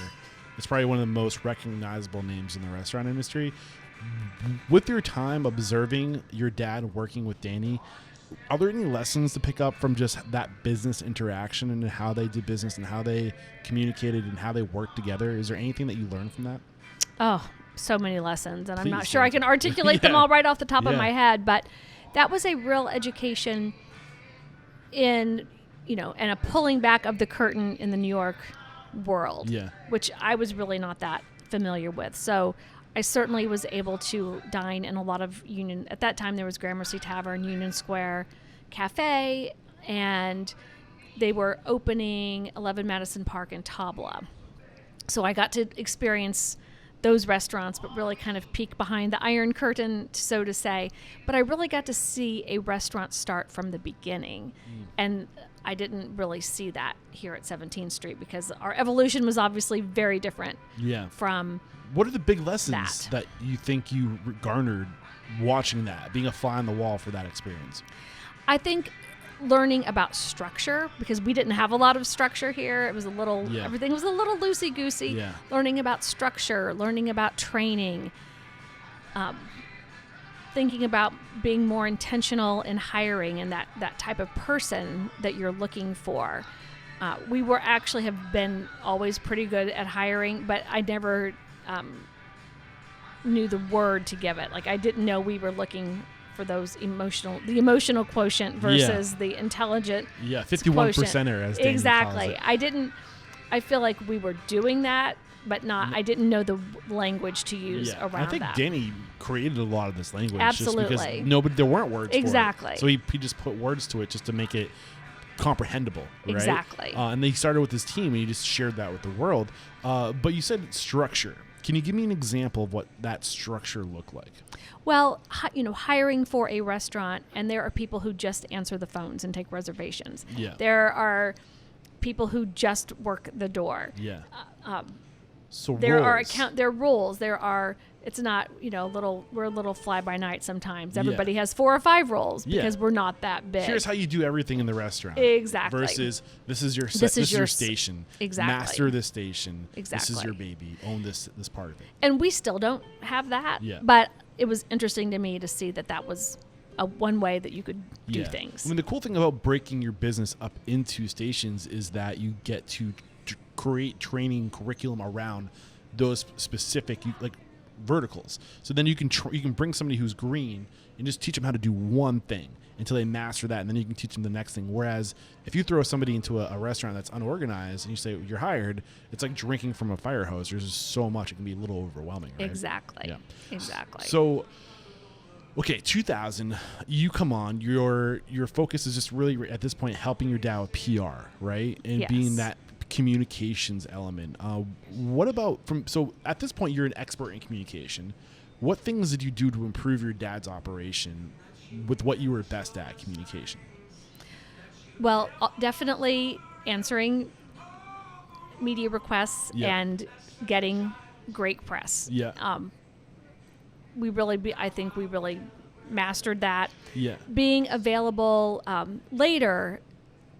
[SPEAKER 1] It's probably one of the most recognizable names in the restaurant industry. With your time observing your dad working with Danny, are there any lessons to pick up from just that business interaction and how they did business and how they communicated and how they worked together? Is there anything that you learned from that?
[SPEAKER 2] Oh, so many lessons, and I'm
[SPEAKER 1] Please
[SPEAKER 2] not sure I can articulate them all right off the top of my head, but that was a real education in, and a pulling back of the curtain in the New York world, which I was really not that familiar with. So I certainly was able to dine in a lot of at that time there was Gramercy Tavern, Union Square Cafe, and they were opening 11 Madison Park in Tabla. So I got to experience those restaurants, but really kind of peek behind the Iron Curtain, so to say. But I really got to see a restaurant start from the beginning. And I didn't really see that here at 17th Street because our evolution was obviously very different from
[SPEAKER 1] What are the big lessons that you think you garnered watching that, being a fly on the wall for that experience?
[SPEAKER 2] I think learning about structure, because we didn't have a lot of structure here. It was a little, everything was a little loosey-goosey. Yeah. Learning about structure, learning about training, thinking about being more intentional in hiring and that type of person that you're looking for. We were actually have been always pretty good at hiring, but I never knew the word to give it. Like I didn't know we were looking for the emotional quotient versus the intelligent
[SPEAKER 1] 51 percenter as Danny
[SPEAKER 2] exactly.
[SPEAKER 1] calls it.
[SPEAKER 2] I feel like we were doing that, but I didn't know the language to use around that.
[SPEAKER 1] I think Danny created a lot of this language
[SPEAKER 2] Absolutely.
[SPEAKER 1] just because there weren't words
[SPEAKER 2] exactly.
[SPEAKER 1] for it. So he just put words to it just to make it comprehensible, right?
[SPEAKER 2] Exactly.
[SPEAKER 1] And then he started with his team and he just shared that with the world. But you said structure. Can you give me an example of what that structure looked like?
[SPEAKER 2] Well, hiring for a restaurant, and there are people who just answer the phones and take reservations.
[SPEAKER 1] Yeah.
[SPEAKER 2] There are people who just work the door.
[SPEAKER 1] Yeah.
[SPEAKER 2] So there are roles. There are. It's not we're a little fly by night sometimes. Everybody has 4 or 5 roles because we're not that big.
[SPEAKER 1] Here's how you do everything in the restaurant.
[SPEAKER 2] Exactly.
[SPEAKER 1] Versus this is your set, this is your station.
[SPEAKER 2] Exactly.
[SPEAKER 1] Master this station.
[SPEAKER 2] Exactly.
[SPEAKER 1] This is your baby. Own this part of it.
[SPEAKER 2] And we still don't have that.
[SPEAKER 1] Yeah.
[SPEAKER 2] But it was interesting to me to see that was one way that you could do things.
[SPEAKER 1] I mean, the cool thing about breaking your business up into stations is that you get to create training curriculum around those specific verticals. So then you can bring somebody who's green and just teach them how to do one thing until they master that, and then you can teach them the next thing. Whereas if you throw somebody into a restaurant that's unorganized and you say you're hired, it's like drinking from a fire hose. There's just so much; it can be a little overwhelming. Right?
[SPEAKER 2] Exactly. Yeah. Exactly.
[SPEAKER 1] So, okay, 2000, you come on. Your focus is just really at this point helping your dad with PR, right, and being that communications element. What about so at this point you're an expert in communication. What things did you do to improve your dad's operation with what you were best at, communication?
[SPEAKER 2] Well, definitely answering media requests and getting great press.
[SPEAKER 1] Yeah.
[SPEAKER 2] I think we really mastered that.
[SPEAKER 1] Yeah. Being
[SPEAKER 2] available later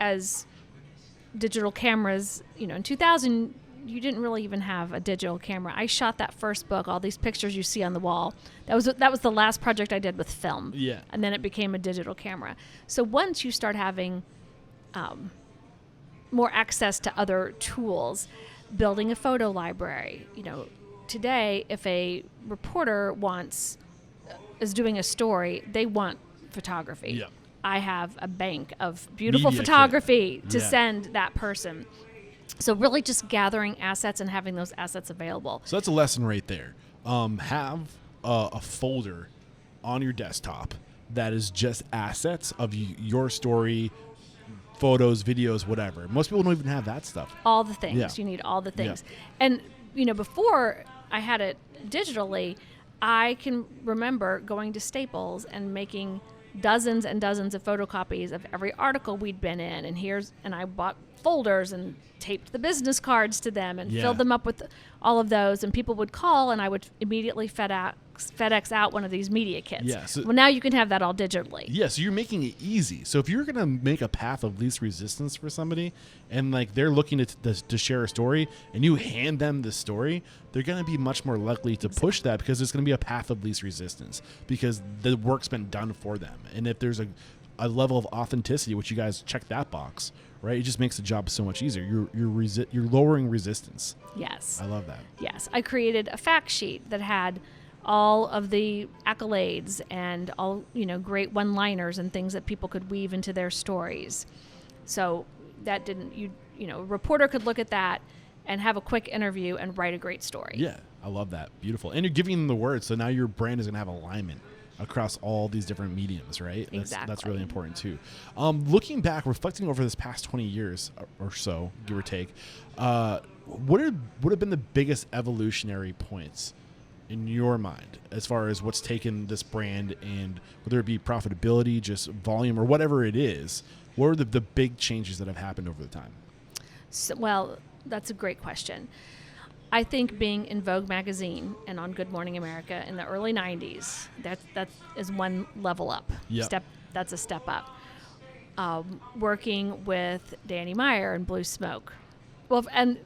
[SPEAKER 2] as digital cameras, in 2000 you didn't really even have a digital camera. I shot that first book, all these pictures you see on the wall. That was the last project I did with film.
[SPEAKER 1] Yeah.
[SPEAKER 2] And then it became a digital camera. So once you start having more access to other tools, building a photo library, today if a reporter is doing a story, they want photography.
[SPEAKER 1] Yeah.
[SPEAKER 2] I have a bank of beautiful photography to send that person. So really just gathering assets and having those assets available.
[SPEAKER 1] So that's a lesson right there. Have a folder on your desktop that is just assets of your story, photos, videos, whatever. Most people don't even have that stuff.
[SPEAKER 2] All the things. Yeah. You need all the things. Yeah. And, before I had it digitally, I can remember going to Staples and making dozens and dozens of photocopies of every article we'd been in, and I bought folders and taped the business cards to them and filled them up with all of those, and people would call and I would immediately FedEx out one of these media kits.
[SPEAKER 1] Yeah, so
[SPEAKER 2] well, now you can have that all digitally.
[SPEAKER 1] Yeah, so you're making it easy. So if you're going to make a path of least resistance for somebody and they're looking to share a story and you hand them the story, they're going to be much more likely to push that because there's going to be a path of least resistance because the work's been done for them. And if there's a level of authenticity, which you guys check that box, right? It just makes the job so much easier. You're lowering resistance.
[SPEAKER 2] Yes.
[SPEAKER 1] I love that.
[SPEAKER 2] Yes. I created a fact sheet that had all of the accolades and all, great one-liners and things that people could weave into their stories. So that a reporter could look at that and have a quick interview and write a great story.
[SPEAKER 1] Yeah, I love that. Beautiful. And you're giving them the words, so now your brand is going to have alignment across all these different mediums, right?
[SPEAKER 2] Exactly.
[SPEAKER 1] That's really important too. Looking back, reflecting over this past 20 years or so, give or take, what would have been the biggest evolutionary points in your mind as far as what's taken this brand, and whether it be profitability, just volume, or whatever it is? What are the big changes that have happened over the time?
[SPEAKER 2] Well, that's a great question. I think being in Vogue magazine and on Good Morning America in the early 90s, that is one level up.
[SPEAKER 1] Yep.
[SPEAKER 2] That's a step up. Working with Danny Meyer and Blue Smoke. Well, and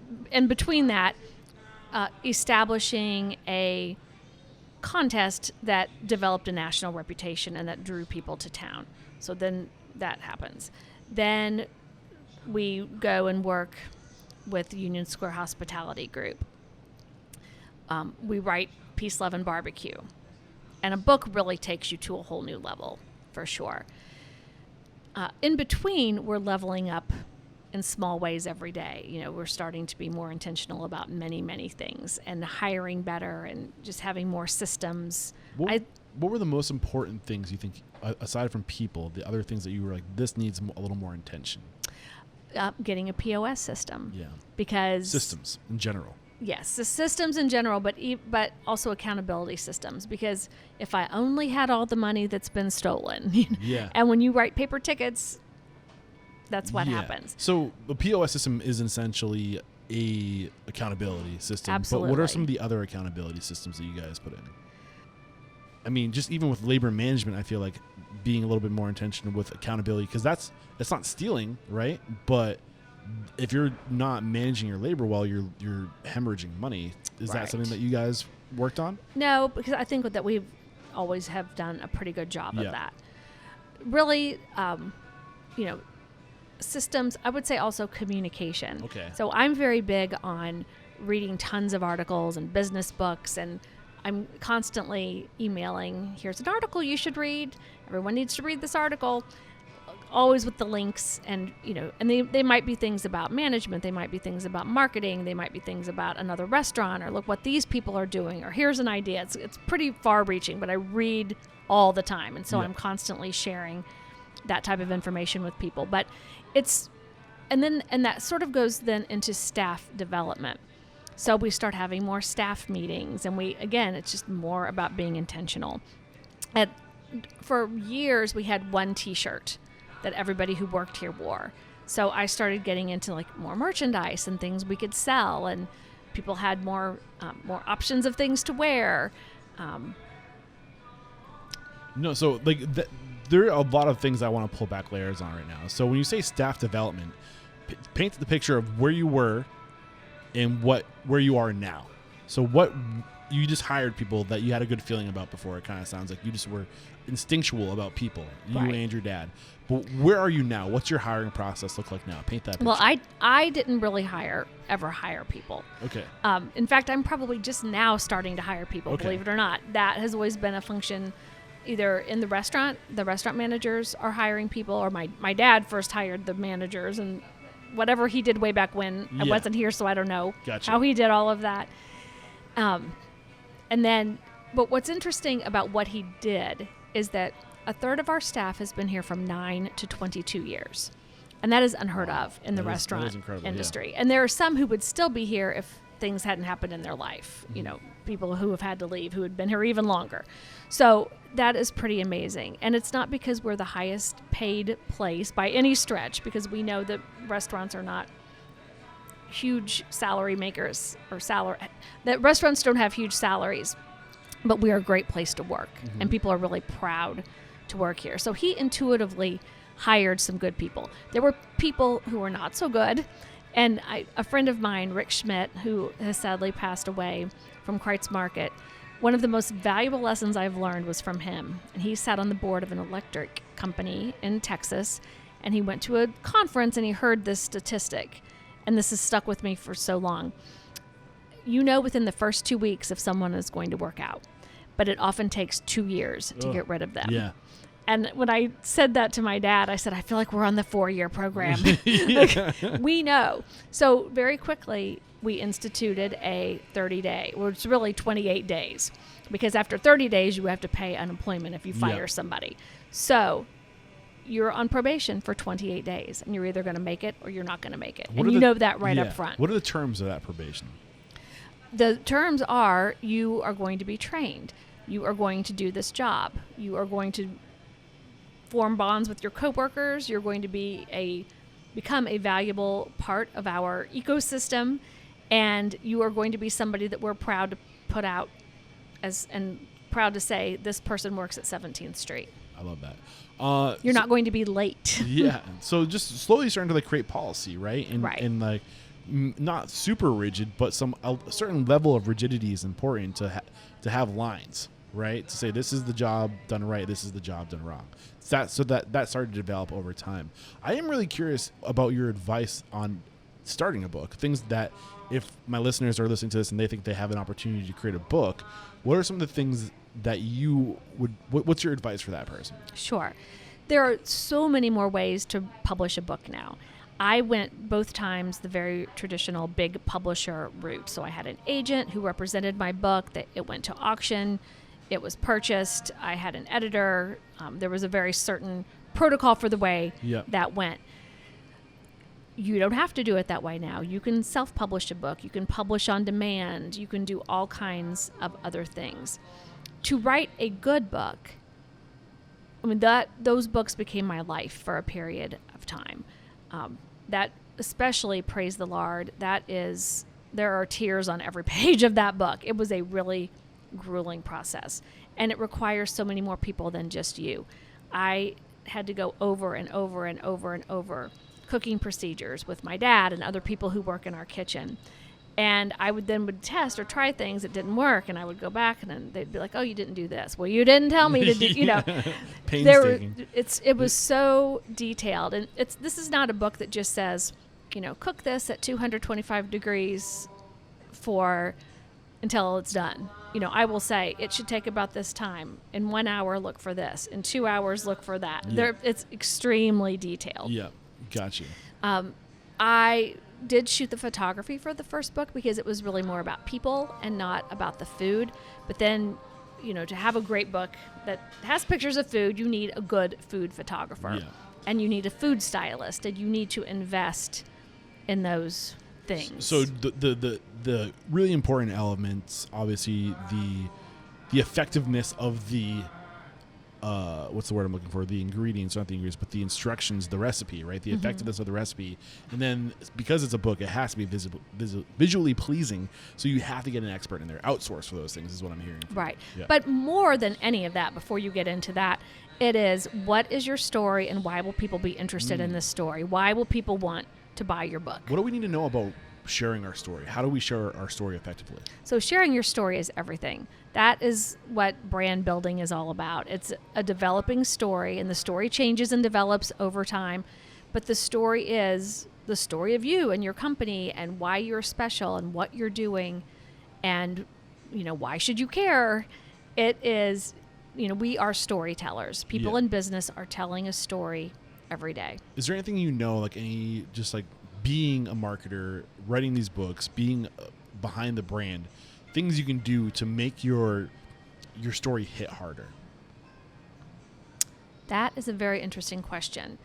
[SPEAKER 2] between that, establishing a contest that developed a national reputation and that drew people to town. So then that happens. Then we go and work with Union Square Hospitality Group. We write Peace, Love, and Barbecue. And a book really takes you to a whole new level, for sure. In between, we're leveling up in small ways every day. We're starting to be more intentional about many, many things, and hiring better and just having more systems.
[SPEAKER 1] What were the most important things you think, aside from people, the other things that you were like, this needs a little more intention?
[SPEAKER 2] Getting a POS system.
[SPEAKER 1] Yeah.
[SPEAKER 2] Because
[SPEAKER 1] systems in general.
[SPEAKER 2] Yes, the systems in general, but also accountability systems. Because if I only had all the money that's been stolen,
[SPEAKER 1] yeah.
[SPEAKER 2] And when you write paper tickets, that's what happens.
[SPEAKER 1] So the POS system is essentially a accountability system.
[SPEAKER 2] Absolutely.
[SPEAKER 1] But what are some of the other accountability systems that you guys put in? I mean, just even with labor management, I feel like being a little bit more intentional with accountability, because it's not stealing, right? But if you're not managing your labor well, you're hemorrhaging money. Is
[SPEAKER 2] Right.
[SPEAKER 1] that something that you guys worked on?
[SPEAKER 2] No, because I think that we've always have done a pretty good job of that. Really, systems, I would say also communication.
[SPEAKER 1] Okay.
[SPEAKER 2] So I'm very big on reading tons of articles and business books, and I'm constantly emailing, here's an article you should read. Everyone needs to read this article. Always with the links, and and they might be things about management, they might be things about marketing, they might be things about another restaurant, or look what these people are doing, or here's an idea. It's pretty far reaching, but I read all the time, and so I'm constantly sharing that type of information with people. But and that sort of goes then into staff development. So we start having more staff meetings, and it's just more about being intentional. For years we had one t-shirt that everybody who worked here wore. So I started getting into like more merchandise and things we could sell, and people had more options of things to wear.
[SPEAKER 1] So like there are a lot of things I want to pull back layers on right now. So when you say staff development, paint the picture of where you were and where you are now. So what you just hired people that you had a good feeling about before. It kind of sounds like you just were instinctual about people, you and your dad. But where are you now? What's your hiring process look like now? Paint that picture.
[SPEAKER 2] Well, I didn't really ever hire people.
[SPEAKER 1] Okay.
[SPEAKER 2] In fact, I'm probably just now starting to hire people,
[SPEAKER 1] Okay.
[SPEAKER 2] believe it or not. That has always been a function either in the restaurant managers are hiring people, or my dad first hired the managers, and whatever he did way back when. I wasn't here, so I don't know how he did all of that. And then, but what's interesting about what he did is that a third of our staff has been here from 9 to 22 years. And that is unheard of in the restaurant industry. And there are some who would still be here if things hadn't happened in their life. Mm-hmm. People who have had to leave, who had been here even longer. So that is pretty amazing. And it's not because we're the highest paid place by any stretch, because we know that restaurants are not huge salary makers, that restaurants don't have huge salaries, but we are a great place to work. Mm-hmm. And people are really proud to work here. So he intuitively hired some good people. There were people who were not so good. And a friend of mine, Rick Schmidt, who has sadly passed away from Kreitz Market, One of the most valuable lessons I've learned was from him. And he sat on the board of an electric company in Texas, and he went to a conference and he heard this statistic. And this has stuck with me for so long. You know within the first 2 weeks if someone is going to work out, but it often takes 2 years to get rid of them.
[SPEAKER 1] Yeah.
[SPEAKER 2] And when I said that to my dad, I said, I feel like we're on the 4-year program. Like, we know. So very quickly, we instituted a 30-day, well, it's really 28 days, because after 30 days, you have to pay unemployment if you fire somebody. So you're on probation for 28 days, and you're either going to make it or you're not going to make it. And you know that right up front.
[SPEAKER 1] What are the terms of that probation?
[SPEAKER 2] The terms are, you are going to be trained. You are going to do this job. You are going to form bonds with your coworkers. You're going to become a valuable part of our ecosystem, and you are going to be somebody that we're proud to put out and proud to say this person works at 17th Street.
[SPEAKER 1] I love that.
[SPEAKER 2] You're not going to be late.
[SPEAKER 1] Yeah. So just slowly starting to like create policy, right? And,
[SPEAKER 2] right.
[SPEAKER 1] And like not super rigid, but a certain level of rigidity is important to have lines, right? To say this is the job done right, this is the job done wrong. That started to develop over time. I am really curious about your advice on starting a book. Things that, if my listeners are listening to this and they think they have an opportunity to create a book, what are some of the things that you would? What's your advice for that person?
[SPEAKER 2] Sure, there are so many more ways to publish a book now. I went both times the very traditional big publisher route. So I had an agent who represented my book. That it went to auction. It was purchased. I had an editor. There was a very certain protocol for the way that went. You don't have to do it that way now. You can self-publish a book. You can publish on demand. You can do all kinds of other things. To write a good book, I mean, those books became my life for a period of time. That especially, praise the Lord, there are tears on every page of that book. It was a really grueling process, and it requires so many more people than just you. I had to go over and over and over and over cooking procedures with my dad and other people who work in our kitchen. And I would test or try things that didn't work, and I would go back and then they'd be like, "Oh, you didn't do this. Well, you didn't tell me to do." You know,
[SPEAKER 1] painstaking.
[SPEAKER 2] It was so detailed, and this is not a book that just says, cook this at 225 degrees until it's done. I will say it should take about this time. In 1 hour, look for this. In 2 hours, look for that.
[SPEAKER 1] Yeah.
[SPEAKER 2] It's extremely detailed.
[SPEAKER 1] Yeah, gotcha.
[SPEAKER 2] I did shoot the photography for the first book because it was really more about people and not about the food. But then, to have a great book that has pictures of food, you need a good food photographer.
[SPEAKER 1] Yeah.
[SPEAKER 2] And you need a food stylist, and you need to invest in those things.
[SPEAKER 1] So the really important elements, obviously, the effectiveness of the what's the word I'm looking for? The ingredients, not the ingredients, but the instructions, the recipe, right? The effectiveness of the recipe. And then because it's a book, it has to be visually pleasing. So you have to get an expert in there. Outsource for those things is what I'm hearing.
[SPEAKER 2] Right.
[SPEAKER 1] Yeah.
[SPEAKER 2] But more than any of that, before you get into that, it is, what is your story and why will people be interested in this story? Why will people want to buy your book?
[SPEAKER 1] What do we need to know about sharing our story? How do we share our story effectively?
[SPEAKER 2] So sharing your story is everything. That is what brand building is all about. It's a developing story, and the story changes and develops over time. But the story is the story of you and your company and why you're special and what you're doing and, why should you care? It is, we are storytellers. People in business are telling a story every day.
[SPEAKER 1] Is there anything being a marketer, writing these books, being behind the brand, things you can do to make your story hit harder?
[SPEAKER 2] That is a very interesting question.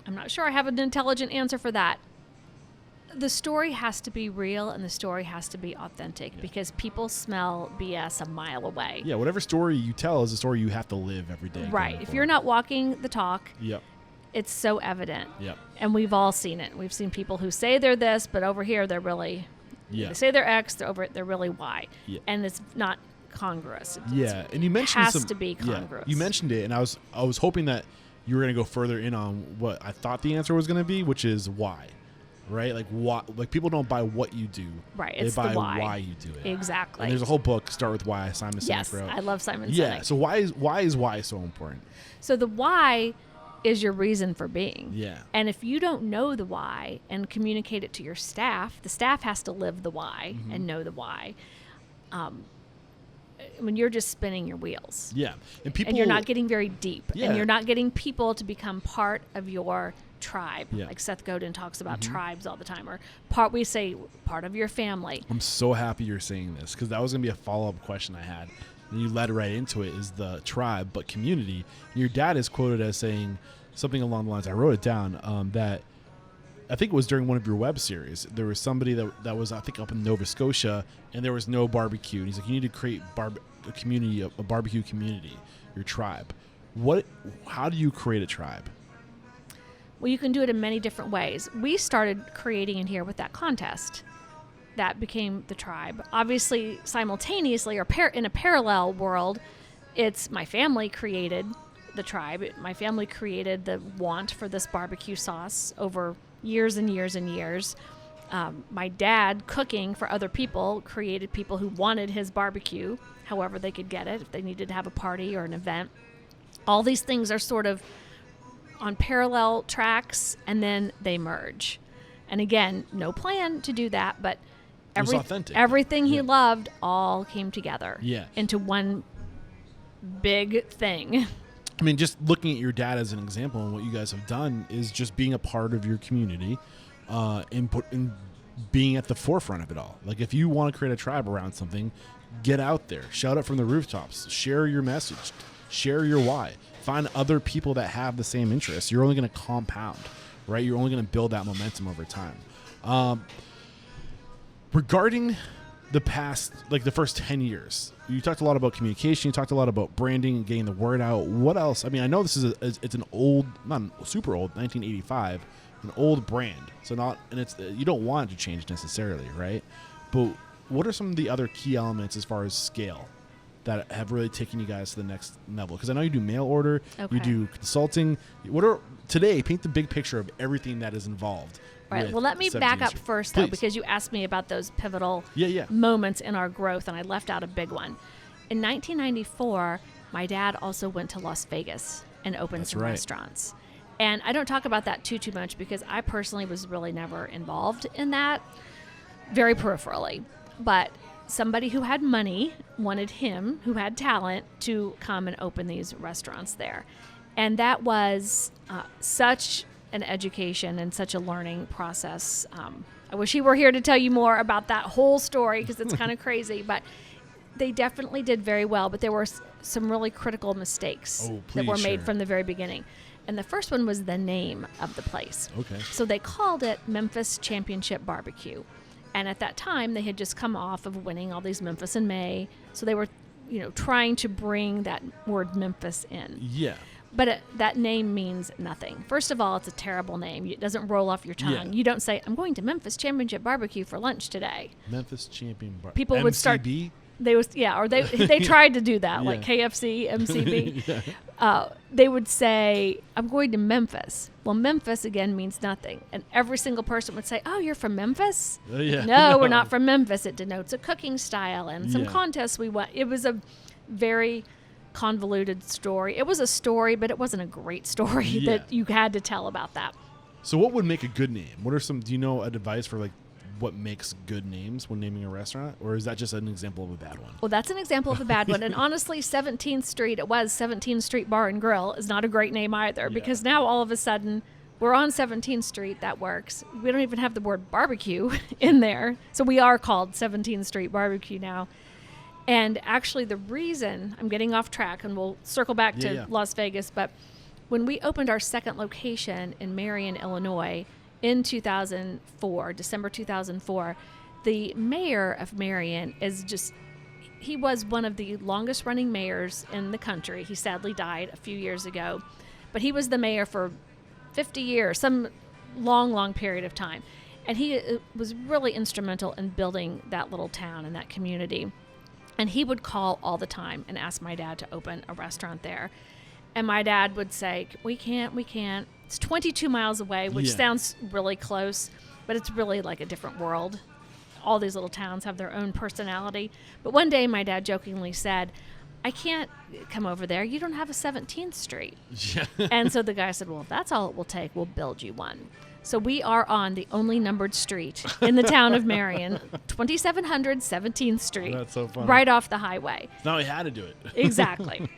[SPEAKER 2] I'm not sure I have an intelligent answer for that. The story has to be real and the story has to be authentic because people smell BS a mile away.
[SPEAKER 1] Yeah, whatever story you tell is a story you have to live every day.
[SPEAKER 2] Right. If you're not walking the talk,
[SPEAKER 1] yep,
[SPEAKER 2] it's so evident.
[SPEAKER 1] Yep.
[SPEAKER 2] And we've all seen it. We've seen people who say they're this, but over here they're really, they say they're X, they're really Y.
[SPEAKER 1] Yeah.
[SPEAKER 2] And it's not congruous.
[SPEAKER 1] And you mentioned
[SPEAKER 2] it has to be congruous.
[SPEAKER 1] You mentioned it, and I was hoping that you were going to go further in on what I thought the answer was going to be, which is why. right? Like what? Like people don't buy what you do.
[SPEAKER 2] Right.
[SPEAKER 1] They
[SPEAKER 2] It's
[SPEAKER 1] buy
[SPEAKER 2] the why.
[SPEAKER 1] why you do it.
[SPEAKER 2] Exactly.
[SPEAKER 1] And there's a whole book, Start With Why, Simon Sinek
[SPEAKER 2] Yes,
[SPEAKER 1] wrote.
[SPEAKER 2] I love Simon Sinek.
[SPEAKER 1] Yeah. So why is why so important?
[SPEAKER 2] So the why is your reason for being.
[SPEAKER 1] Yeah.
[SPEAKER 2] And if you don't know the why and communicate it to your staff, the staff has to live the why and know the why. When you're just spinning your wheels.
[SPEAKER 1] Yeah. And
[SPEAKER 2] you're not getting very deep.
[SPEAKER 1] Yeah.
[SPEAKER 2] And you're not getting people to become part of your tribe.
[SPEAKER 1] Yeah.
[SPEAKER 2] Like Seth Godin talks about tribes all the time. Or we say part of your family.
[SPEAKER 1] I'm so happy you're saying this because that was going to be a follow-up question I had. And you led right into it, is the tribe, but community. And your dad is quoted as saying something along the lines, I wrote it down, that I think it was during one of your web series. There was somebody that was, I think, up in Nova Scotia, and there was no barbecue. And he's like, you need to create a community, a barbecue community, your tribe. How do you create a tribe?
[SPEAKER 2] Well, you can do it in many different ways. We started creating in here with that contest. That became the tribe. Obviously, simultaneously or in a parallel world, it's my family created the tribe. My family created the want for this barbecue sauce over years and years and years. My dad, cooking for other people, created people who wanted his barbecue, however they could get it, if they needed to have a party or an event. All these things are sort of on parallel tracks, and then they merge. And again, no plan to do that, but
[SPEAKER 1] authentic.
[SPEAKER 2] Everything he loved all came together into one big thing.
[SPEAKER 1] I mean, just looking at your dad as an example and what you guys have done is just being a part of your community and being at the forefront of it all. Like if you want to create a tribe around something, get out there, shout it from the rooftops, share your message, share your why, find other people that have the same interests. You're only going to compound, right? You're only going to build that momentum over time. Regarding the past, like the first 10 years, you talked a lot about communication. You talked a lot about branding and getting the word out. What else? I mean, I know this is it's an old, not super old, 1985, an old brand. So you don't want it to change necessarily, right? But what are some of the other key elements as far as scale that have really taken you guys to the next level? Because I know you do mail order, you do consulting. Paint the big picture of everything that is involved.
[SPEAKER 2] Right. Well, let me back up first, though, because you asked me about those pivotal moments in our growth, and I left out a big one. In 1994, my dad also went to Las Vegas and opened some restaurants. And I don't talk about that too much because I personally was really never involved in that, very peripherally. But somebody who had money wanted him, who had talent, to come and open these restaurants there. And that was such an education and such a learning process. I wish he were here to tell you more about that whole story because it's kind of crazy, but they definitely did very well. But there were some really critical mistakes that were made from the very beginning. And the first one was the name of the place. Okay. So they called it Memphis Championship Barbecue. And at that time, they had just come off of winning all these Memphis in May. So they were, trying to bring that word Memphis in. Yeah. But that name means nothing. First of all, it's a terrible name. It doesn't roll off your tongue. Yeah. You don't say, I'm going to Memphis Championship Barbecue for lunch today.
[SPEAKER 1] Memphis Champion Barbecue.
[SPEAKER 2] People would start. They tried to do that, like KFC, MCB. They would say, I'm going to Memphis. Well, Memphis, again, means nothing. And every single person would say, oh, you're from Memphis? No, we're not from Memphis. It denotes a cooking style and some contests we won. It was a very convoluted story. It was a story, but it wasn't a great story that you had to tell about that.
[SPEAKER 1] So what would make a good name? Do you know advice for what makes good names when naming a restaurant? Or is that just an example of a bad one?
[SPEAKER 2] Well, that's an example of a bad one. And honestly, 17th Street, it was 17th Street Bar and Grill, is not a great name either because now all of a sudden we're on 17th Street. That works. We don't even have the word barbecue in there. So we are called 17th Street Barbecue now. And actually the reason, I'm getting off track and we'll circle back to Las Vegas, but when we opened our second location in Marion, Illinois in 2004, December 2004, the mayor of Marion he was one of the longest running mayors in the country. He sadly died a few years ago, but he was the mayor for 50 years, some long period of time. And he was really instrumental in building that little town and that community. And he would call all the time and ask my dad to open a restaurant there. And my dad would say, we can't. It's 22 miles away, which sounds really close. but it's really like a different world. All these little towns have their own personality. But one day my dad jokingly said, I can't come over there. You don't have a 17th Street.
[SPEAKER 1] Yeah.
[SPEAKER 2] And so the guy said, well, if that's all it will take, we'll build you one. So we are on the only numbered street in the town of Marion, 2700 17th Street.
[SPEAKER 1] That's so funny.
[SPEAKER 2] Right off the highway.
[SPEAKER 1] Now he had to do it.
[SPEAKER 2] Exactly.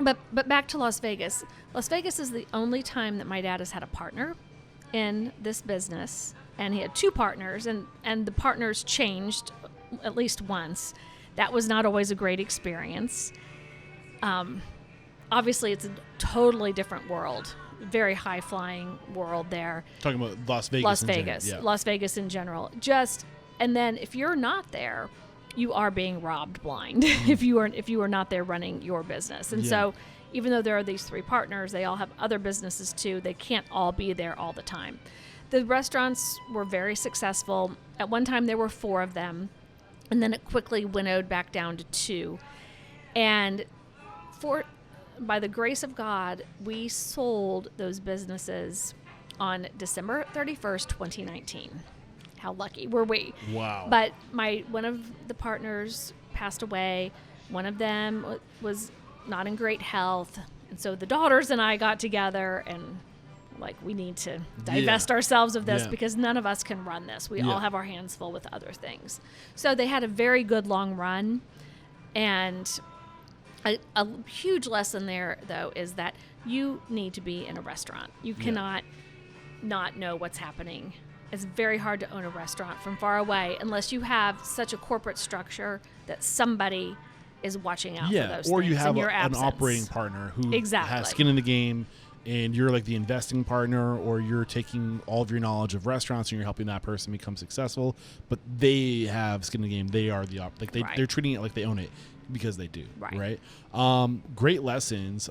[SPEAKER 2] But back to Las Vegas. Las Vegas is the only time that my dad has had a partner in this business. And he had two partners, and the partners changed at least once. That was not always a great experience. Obviously, it's a totally different world. Very high-flying world there.
[SPEAKER 1] Talking about Las Vegas.
[SPEAKER 2] Las Vegas in general. And then if you're not there, you are being robbed blind. if you are not there running your business. And so, even though there are these three partners, they all have other businesses too. They can't all be there all the time. The restaurants were very successful. At one time, there were 4 of them, and then it quickly winnowed back down to 2. And by the grace of God, we sold those businesses on December 31st, 2019. How lucky were we?
[SPEAKER 1] Wow.
[SPEAKER 2] But one of the partners passed away. One of them was not in great health. And so the daughters and I got together and we need to divest ourselves of this because none of us can run this. We all have our hands full with other things. So they had a very good long run. And a huge lesson there, though, is that you need to be in a restaurant. You cannot not know what's happening. It's very hard to own a restaurant from far away unless you have such a corporate structure that somebody is watching out for those
[SPEAKER 1] or
[SPEAKER 2] things
[SPEAKER 1] you have
[SPEAKER 2] in your
[SPEAKER 1] an
[SPEAKER 2] absence.
[SPEAKER 1] operating partner who
[SPEAKER 2] Exactly.
[SPEAKER 1] has skin in the game, and you're like the investing partner, or you're taking all of your knowledge of restaurants and you're helping that person become successful, but they have skin in the game. They are they're treating it like they own it because they do. Right. Great lessons.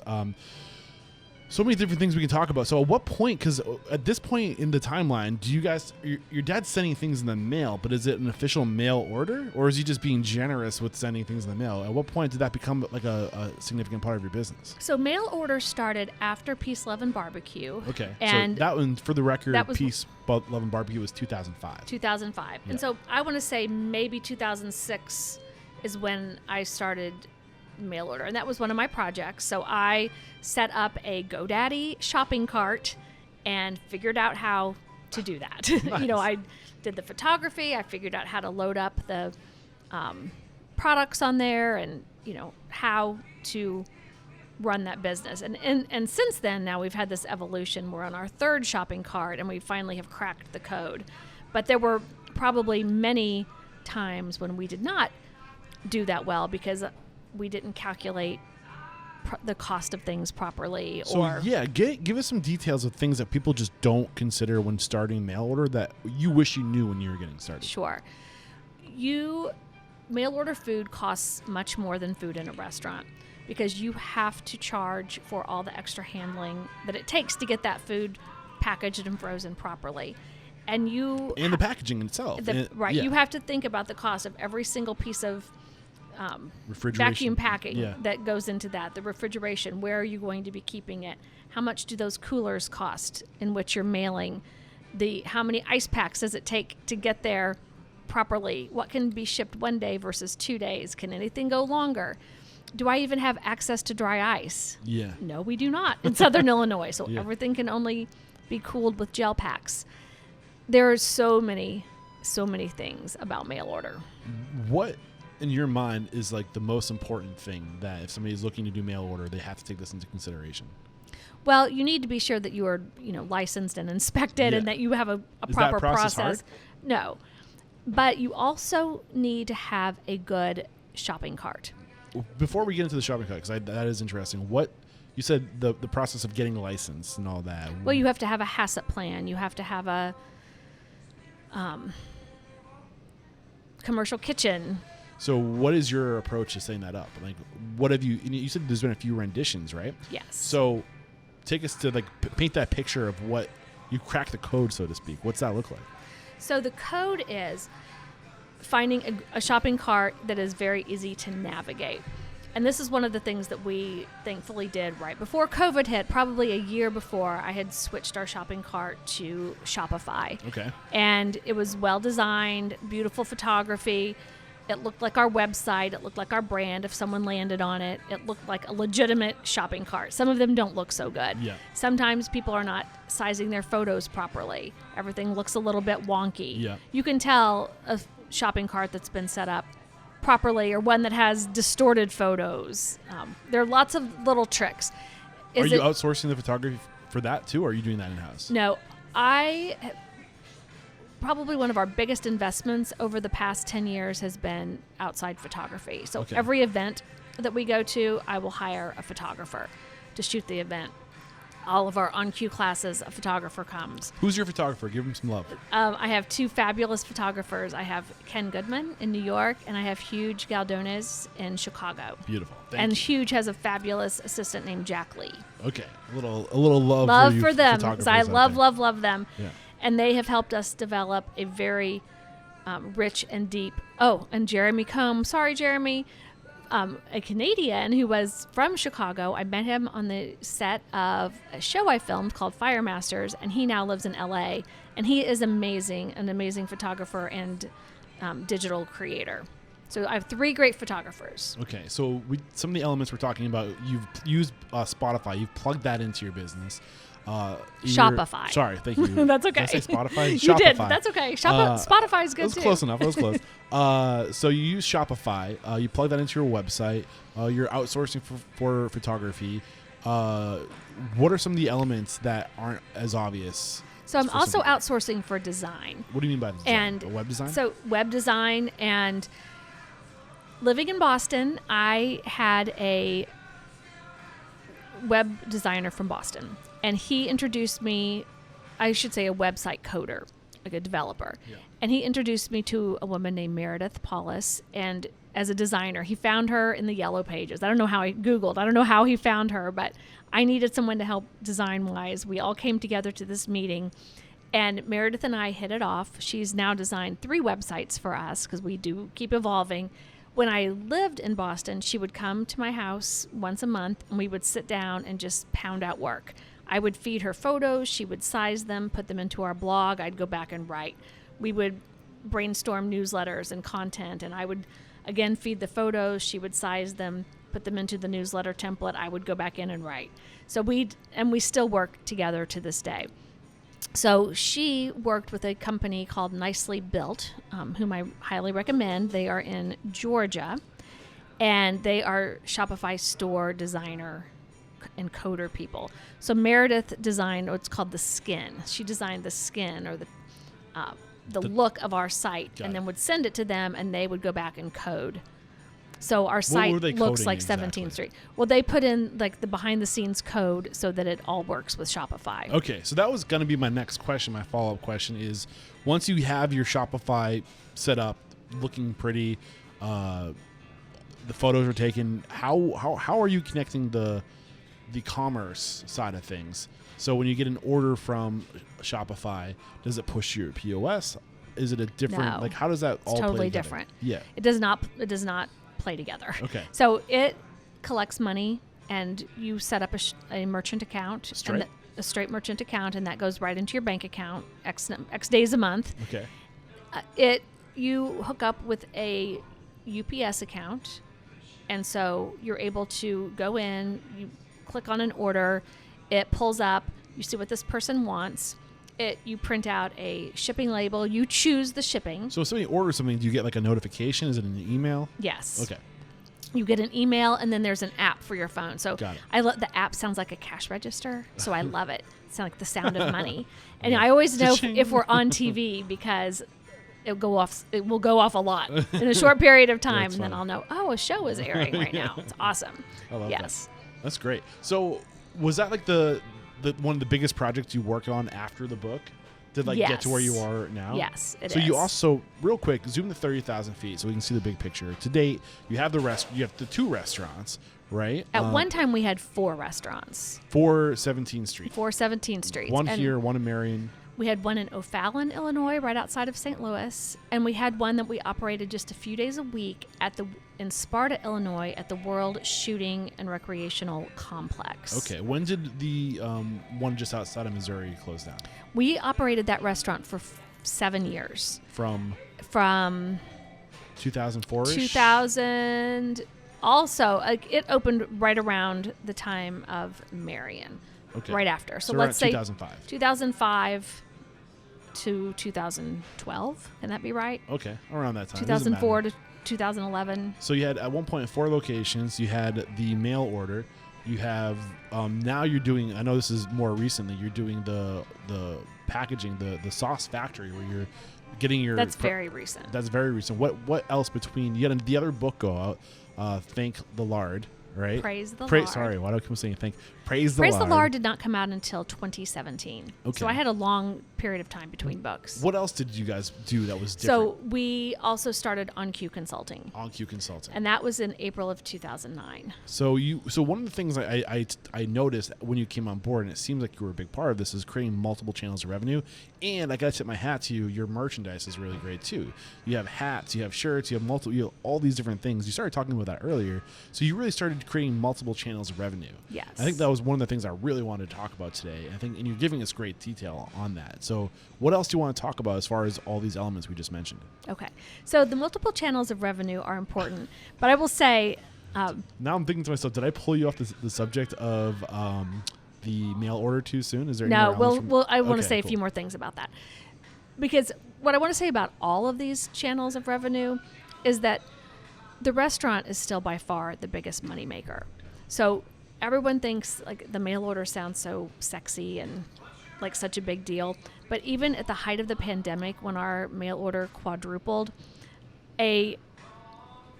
[SPEAKER 1] So many different things we can talk about. So at what point, because at this point in the timeline, do you guys, your dad's sending things in the mail, but is it an official mail order, or is he just being generous with sending things in the mail? At what point did that become like a significant part of your business?
[SPEAKER 2] So mail orders started after Peace, Love, and Barbecue.
[SPEAKER 1] Okay.
[SPEAKER 2] And
[SPEAKER 1] so that one, for the record,
[SPEAKER 2] that was
[SPEAKER 1] Peace, Love, and Barbecue was 2005.
[SPEAKER 2] 2005.
[SPEAKER 1] Yeah.
[SPEAKER 2] And so I want to say maybe 2006 is when I started mail order, and that was one of my projects. So I set up a GoDaddy shopping cart and figured out how to do that.
[SPEAKER 1] Nice.
[SPEAKER 2] I did the photography. I figured out how to load up the products on there, and how to run that business. And since then, now we've had this evolution. We're on our 3rd shopping cart, and we finally have cracked the code. But there were probably many times when we did not do that well because we didn't calculate the cost of things properly.
[SPEAKER 1] So give us some details of things that people just don't consider when starting mail order that you wish you knew when you were getting started.
[SPEAKER 2] Sure. Mail order food costs much more than food in a restaurant because you have to charge for all the extra handling that it takes to get that food packaged and frozen properly. And
[SPEAKER 1] the packaging itself.
[SPEAKER 2] You have to think about the cost of every single piece of vacuum packing that goes into that, the refrigeration, where are you going to be keeping it, how much do those coolers cost in which you're mailing, how many ice packs does it take to get there properly, what can be shipped 1 day versus 2 days, can anything go longer, do I even have access to dry ice? No, we do not in Southern Illinois, so everything can only be cooled with gel packs. There are so many things about mail order.
[SPEAKER 1] What in your mind is like the most important thing that if somebody is looking to do mail order, they have to take this into consideration?
[SPEAKER 2] Well, you need to be sure that you are, licensed and inspected and that you have a proper process.
[SPEAKER 1] Hard?
[SPEAKER 2] No. But you also need to have a good shopping cart.
[SPEAKER 1] Before we get into the shopping cart, because that is interesting, what you said the process of getting licensed and all that.
[SPEAKER 2] Well, you have to have a HACCP plan. You have to have a commercial kitchen.
[SPEAKER 1] So what is your approach to setting that up? Like, what have you said there's been a few renditions, right?
[SPEAKER 2] Yes.
[SPEAKER 1] So take us to paint that picture of what you crack the code, so to speak. What's that look like?
[SPEAKER 2] So the code is finding a shopping cart that is very easy to navigate. And this is one of the things that we thankfully did right before COVID hit. Probably a year before, I had switched our shopping cart to Shopify.
[SPEAKER 1] Okay.
[SPEAKER 2] And it was well designed, beautiful photography. It looked like our website. It looked like our brand. If someone landed on it, it looked like a legitimate shopping cart. Some of them don't look so good.
[SPEAKER 1] Yeah.
[SPEAKER 2] Sometimes people are not sizing their photos properly. Everything looks a little bit wonky.
[SPEAKER 1] Yeah.
[SPEAKER 2] You can tell a shopping cart that's been set up properly or one that has distorted photos. There are lots of little tricks.
[SPEAKER 1] Are you outsourcing the photography for that too, or are you doing that in-house?
[SPEAKER 2] No. Probably one of our biggest investments over the past 10 years has been outside photography. So every event that we go to, I will hire a photographer to shoot the event. All of our on-cue classes, a photographer comes.
[SPEAKER 1] Who's your photographer? Give him some love.
[SPEAKER 2] I have two fabulous photographers. I have Ken Goodman in New York, and I have Huge Galdones in Chicago.
[SPEAKER 1] Beautiful.
[SPEAKER 2] And Huge has a fabulous assistant named Jack Lee.
[SPEAKER 1] Okay. A little love
[SPEAKER 2] for them, because I love them.
[SPEAKER 1] Yeah.
[SPEAKER 2] And they have helped us develop a very rich and deep. Oh, and Jeremy Combe. Sorry, Jeremy. A Canadian who was from Chicago. I met him on the set of a show I filmed called Fire Masters, and he now lives in LA. And he is amazing, an amazing photographer and digital creator. So I have three great photographers.
[SPEAKER 1] Okay, so some of the elements we're talking about, you've used Spotify. You've plugged that into your business.
[SPEAKER 2] Shopify.
[SPEAKER 1] Sorry, thank you.
[SPEAKER 2] That's okay.
[SPEAKER 1] Did I say Spotify?
[SPEAKER 2] You
[SPEAKER 1] Shopify.
[SPEAKER 2] did. That's okay. Spotify's good
[SPEAKER 1] too. That was
[SPEAKER 2] too.
[SPEAKER 1] close enough. That was close. So you use Shopify. You plug that into your website. You're outsourcing for photography. What are some of the elements that aren't as obvious?
[SPEAKER 2] So I'm also outsourcing for design.
[SPEAKER 1] What do you mean by design? Web design?
[SPEAKER 2] So web design, and living in Boston, I had a web designer from Boston. And he introduced me, I should say a website coder, like a developer. Yeah. And he introduced me to a woman named Meredith Paulus. And as a designer, he found her in the Yellow Pages. I don't know how he Googled. I don't know how he found her, but I needed someone to help design-wise. We all came together to this meeting. And Meredith and I hit it off. She's now designed 3 websites for us because we do keep evolving. When I lived in Boston, she would come to my house once a month, and we would sit down and just pound out work. I would feed her photos, she would size them, put them into our blog, I'd go back and write. We would brainstorm newsletters and content, and I would, again, feed the photos, she would size them, put them into the newsletter template, I would go back in and write. So we still work together to this day. So she worked with a company called Nicely Built, whom I highly recommend. They are in Georgia, and they are Shopify store designer and coder people. So Meredith designed what's called the skin. She designed the skin or the look of our site, and then would send it to them, and they would go back and code. So our site looks like 17th Street. Well, they put in like the behind the scenes code so that it all works with Shopify.
[SPEAKER 1] Okay, so that was going to be my next question. My follow-up question is, once you have your Shopify set up, looking pretty, the photos are taken, how are you connecting the commerce side of things? So when you get an order from Shopify, does it push your POS? Is it a different,
[SPEAKER 2] No.
[SPEAKER 1] How does that all play
[SPEAKER 2] totally
[SPEAKER 1] together?
[SPEAKER 2] different.
[SPEAKER 1] Yeah.
[SPEAKER 2] It does not play together.
[SPEAKER 1] Okay.
[SPEAKER 2] So it collects money, and you set up a merchant account.
[SPEAKER 1] Straight?
[SPEAKER 2] A straight merchant account, and that goes right into your bank account, X days a month.
[SPEAKER 1] Okay.
[SPEAKER 2] You hook up with a UPS account, and so you're able to go in, you click on an order, it pulls up, you see what this person wants, you print out a shipping label, you choose the shipping.
[SPEAKER 1] So if somebody orders something, do you get like a notification? Is it an email?
[SPEAKER 2] Yes.
[SPEAKER 1] Okay.
[SPEAKER 2] You get an email, and then there's an app for your phone. So
[SPEAKER 1] Got it.
[SPEAKER 2] the app sounds like a cash register, so I love it. It sounds like the sound of money. And I always know if we're on TV because it will go off a lot in a short period of time, and then I'll know, a show is airing right now. It's awesome.
[SPEAKER 1] I love
[SPEAKER 2] yes.
[SPEAKER 1] that. That's great. So was that like the one of the biggest projects you worked on after the book to get to where you are now?
[SPEAKER 2] Yes, it is.
[SPEAKER 1] So you also, real quick, zoom to 30,000 feet so we can see the big picture. To date, you have you have the 2 restaurants, right?
[SPEAKER 2] At one time, we had 4 restaurants.
[SPEAKER 1] 4 17th Street.
[SPEAKER 2] 4 17th Street.
[SPEAKER 1] One here, one in Marion.
[SPEAKER 2] We had one in O'Fallon, Illinois, right outside of St. Louis, and we had one that we operated just a few days a week in Sparta, Illinois, at the World Shooting and Recreational Complex.
[SPEAKER 1] Okay. When did the one just outside of Missouri close down?
[SPEAKER 2] We operated that restaurant for 7 years.
[SPEAKER 1] From 2004-ish?
[SPEAKER 2] 2000. Also, it opened right around the time of Marion.
[SPEAKER 1] Okay.
[SPEAKER 2] Right after. So
[SPEAKER 1] around
[SPEAKER 2] let's say
[SPEAKER 1] 2005.
[SPEAKER 2] 2005 to 2012. Can that be right?
[SPEAKER 1] Okay. Around that time.
[SPEAKER 2] 2004 to 2011.
[SPEAKER 1] So you had at one point 4 locations. You had the mail order. You have now you're doing. I know this is more recently. You're doing the packaging, the sauce factory, where you're getting your.
[SPEAKER 2] That's very recent.
[SPEAKER 1] That's very recent. What else between you had the other book go out? Thank the Lard, right?
[SPEAKER 2] Praise the Lard.
[SPEAKER 1] Sorry, why do I keep saying thank? Praise the
[SPEAKER 2] Praise
[SPEAKER 1] Lard.
[SPEAKER 2] the Lard did not come out until 2017.
[SPEAKER 1] Okay.
[SPEAKER 2] So I had a long period of time between books.
[SPEAKER 1] What else did you guys do that was different?
[SPEAKER 2] So we also started On Q Consulting.
[SPEAKER 1] On Q Consulting.
[SPEAKER 2] And that was in April of 2009.
[SPEAKER 1] So one of the things I noticed when you came on board, and it seems like you were a big part of this, is creating multiple channels of revenue. And I got to tip my hat to you. Your merchandise is really great too. You have hats, you have shirts, you have all these different things. You started talking about that earlier. So you really started creating multiple channels of revenue.
[SPEAKER 2] Yes.
[SPEAKER 1] I think that was one of the things I really wanted to talk about today. And you're giving us great detail on that. So what else do you want to talk about as far as all these elements we just mentioned?
[SPEAKER 2] Okay. So the multiple channels of revenue are important, but I will say.
[SPEAKER 1] Now I'm thinking to myself, did I pull you off the subject of the mail order too soon? Is there
[SPEAKER 2] No? Well, I want to say
[SPEAKER 1] cool.
[SPEAKER 2] a few more things about that, because what I want to say about all of these channels of revenue is that the restaurant is still by far the biggest moneymaker. So everyone thinks like the mail order sounds so sexy and like such a big deal, but even at the height of the pandemic, when our mail order quadrupled, a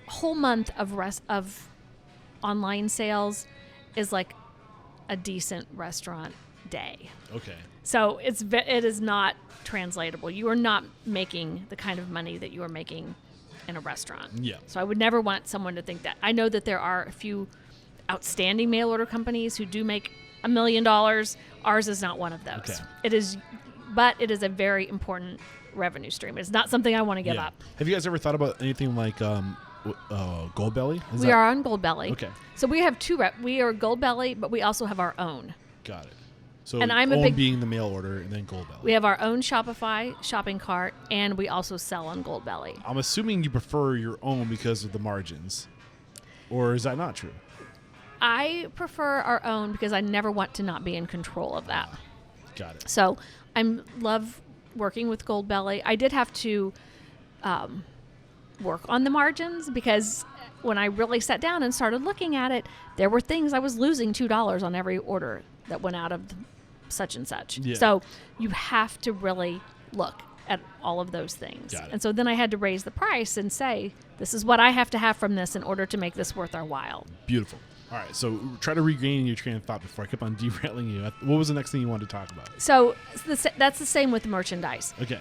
[SPEAKER 2] whole month of online sales is like a decent restaurant day.
[SPEAKER 1] Okay.
[SPEAKER 2] So it is not translatable. You are not making the kind of money that you are making in a restaurant.
[SPEAKER 1] Yeah.
[SPEAKER 2] So I would never want someone to think that. I know that there are a few outstanding mail order companies who do make $1 million. Ours is not one of those.
[SPEAKER 1] Okay.
[SPEAKER 2] It is a very important revenue stream. It's not something I want to give up.
[SPEAKER 1] Have you guys ever thought about anything like Goldbelly?
[SPEAKER 2] We are on Goldbelly.
[SPEAKER 1] Okay.
[SPEAKER 2] So we have we are Goldbelly, but we also have our own.
[SPEAKER 1] Got it. So
[SPEAKER 2] and I'm
[SPEAKER 1] own being the mail order and then Goldbelly.
[SPEAKER 2] We have our own Shopify shopping cart, and we also sell on Goldbelly.
[SPEAKER 1] I'm assuming you prefer your own because of the margins, or is that not true?
[SPEAKER 2] I prefer our own because I never want to not be in control of that.
[SPEAKER 1] Got it.
[SPEAKER 2] So I love working with Goldbelly. I did have to work on the margins because when I really sat down and started looking at it, there were things I was losing $2 on every order that went out of such and such.
[SPEAKER 1] Yeah.
[SPEAKER 2] So you have to really look at all of those things.
[SPEAKER 1] Got it.
[SPEAKER 2] And so then I had to raise the price and say, this is what I have to have from this in order to make this worth our while.
[SPEAKER 1] Beautiful. All right, so try to regain your train of thought before I keep on derailing you. What was the next thing you wanted to talk about?
[SPEAKER 2] So that's the same with the merchandise.
[SPEAKER 1] Okay.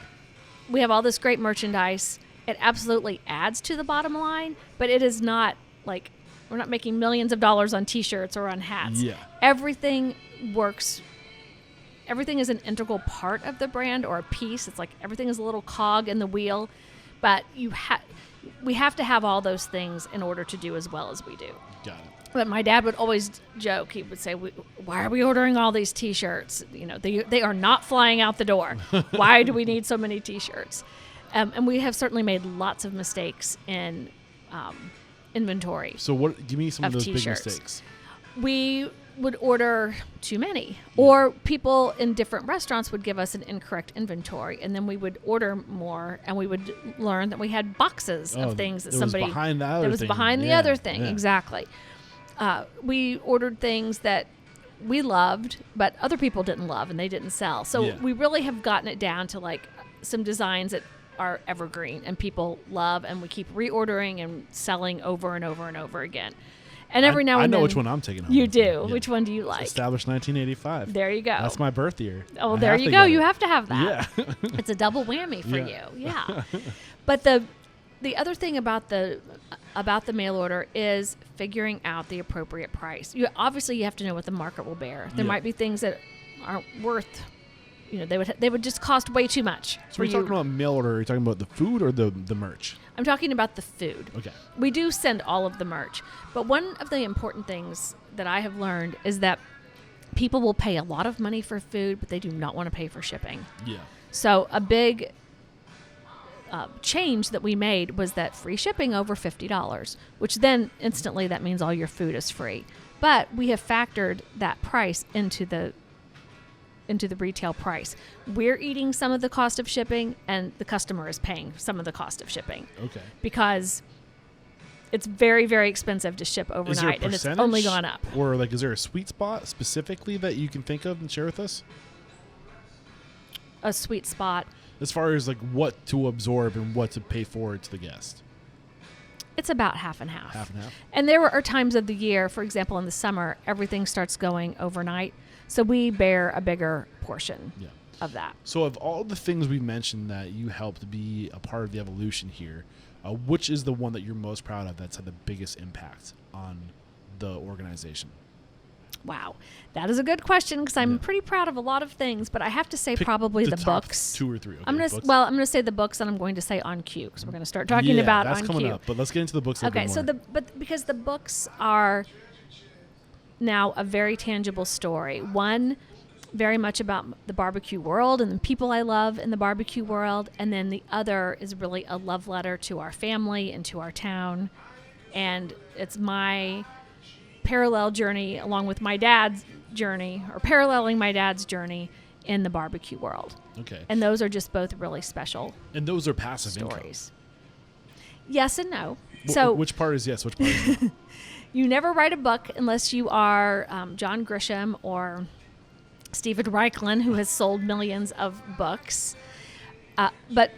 [SPEAKER 2] We have all this great merchandise. It absolutely adds to the bottom line, but it is not like we're not making millions of dollars on T-shirts or on hats.
[SPEAKER 1] Yeah.
[SPEAKER 2] Everything works. Everything is an integral part of the brand or a piece. It's like everything is a little cog in the wheel, but we have to have all those things in order to do as well as we do.
[SPEAKER 1] Got it.
[SPEAKER 2] But my dad would always joke. He would say, why are we ordering all these T-shirts? You know, they are not flying out the door. Why do we need so many T-shirts? And we have certainly made lots of mistakes in inventory.
[SPEAKER 1] So give me some of those
[SPEAKER 2] T-shirts.
[SPEAKER 1] big mistakes.
[SPEAKER 2] We would order too many. Or people in different restaurants would give us an incorrect inventory, and then we would order more, and we would learn that we had boxes of things that somebody...
[SPEAKER 1] was behind the other
[SPEAKER 2] that was
[SPEAKER 1] thing.
[SPEAKER 2] behind the other thing, exactly. We ordered things that we loved, but other people didn't love, and they didn't sell. So we really have gotten it down to like some designs that are evergreen and people love, and we keep reordering and selling over and over and over again. And every now and then...
[SPEAKER 1] I know which one I'm taking home.
[SPEAKER 2] You do? Yeah. Which one do you like?
[SPEAKER 1] Established 1985.
[SPEAKER 2] There you go.
[SPEAKER 1] That's my birth year.
[SPEAKER 2] Oh, there you go. You have to have that.
[SPEAKER 1] Yeah.
[SPEAKER 2] It's a double whammy for you. Yeah. But the other thing about the mail order is figuring out the appropriate price. Obviously you have to know what the market will bear. There might be things that aren't worth they would just cost way too much.
[SPEAKER 1] So are you talking about mail order? Are you talking about the food or the merch?
[SPEAKER 2] I'm talking about the food.
[SPEAKER 1] Okay.
[SPEAKER 2] We do send all of the merch. But one of the important things that I have learned is that people will pay a lot of money for food, but they do not want to pay for shipping.
[SPEAKER 1] Yeah.
[SPEAKER 2] So a big change that we made was that free shipping over $50, which then instantly that means all your food is free. But we have factored that price into the retail price. We're eating some of the cost of shipping, and the customer is paying some of the cost of shipping.
[SPEAKER 1] Okay.
[SPEAKER 2] Because it's very, very expensive to ship overnight, and it's only gone up.
[SPEAKER 1] Or is there a sweet spot specifically that you can think of and share with us?
[SPEAKER 2] A sweet spot.
[SPEAKER 1] As far as what to absorb and what to pay forward to the guest.
[SPEAKER 2] It's about half and half.
[SPEAKER 1] Half and half.
[SPEAKER 2] And there are times of the year, for example, in the summer, everything starts going overnight. So we bear a bigger portion of that.
[SPEAKER 1] So of all the things we mentioned that you helped be a part of the evolution here, which is the one that you're most proud of that's had the biggest impact on the organization?
[SPEAKER 2] Wow. That is a good question because I'm pretty proud of a lot of things, but I have to say probably the
[SPEAKER 1] top
[SPEAKER 2] books.
[SPEAKER 1] 2 or 3. Okay,
[SPEAKER 2] I'm going to say the books, and I'm going to say On Cue because we're going to start talking about On Cue.
[SPEAKER 1] That's coming up, but let's get into the books a little bit more.
[SPEAKER 2] Because the books are now a very tangible story. One, very much about the barbecue world and the people I love in the barbecue world, and then the other is really a love letter to our family and to our town, and it's my parallel journey along with my dad's journey, or paralleling my dad's journey in the barbecue world.
[SPEAKER 1] Okay.
[SPEAKER 2] And those are just both really special.
[SPEAKER 1] And those are passive
[SPEAKER 2] stories. Yes and no.
[SPEAKER 1] Which part is yes? Which part is no?
[SPEAKER 2] You never write a book unless you are John Grisham or Stephen Reichlin, who has sold millions of books. But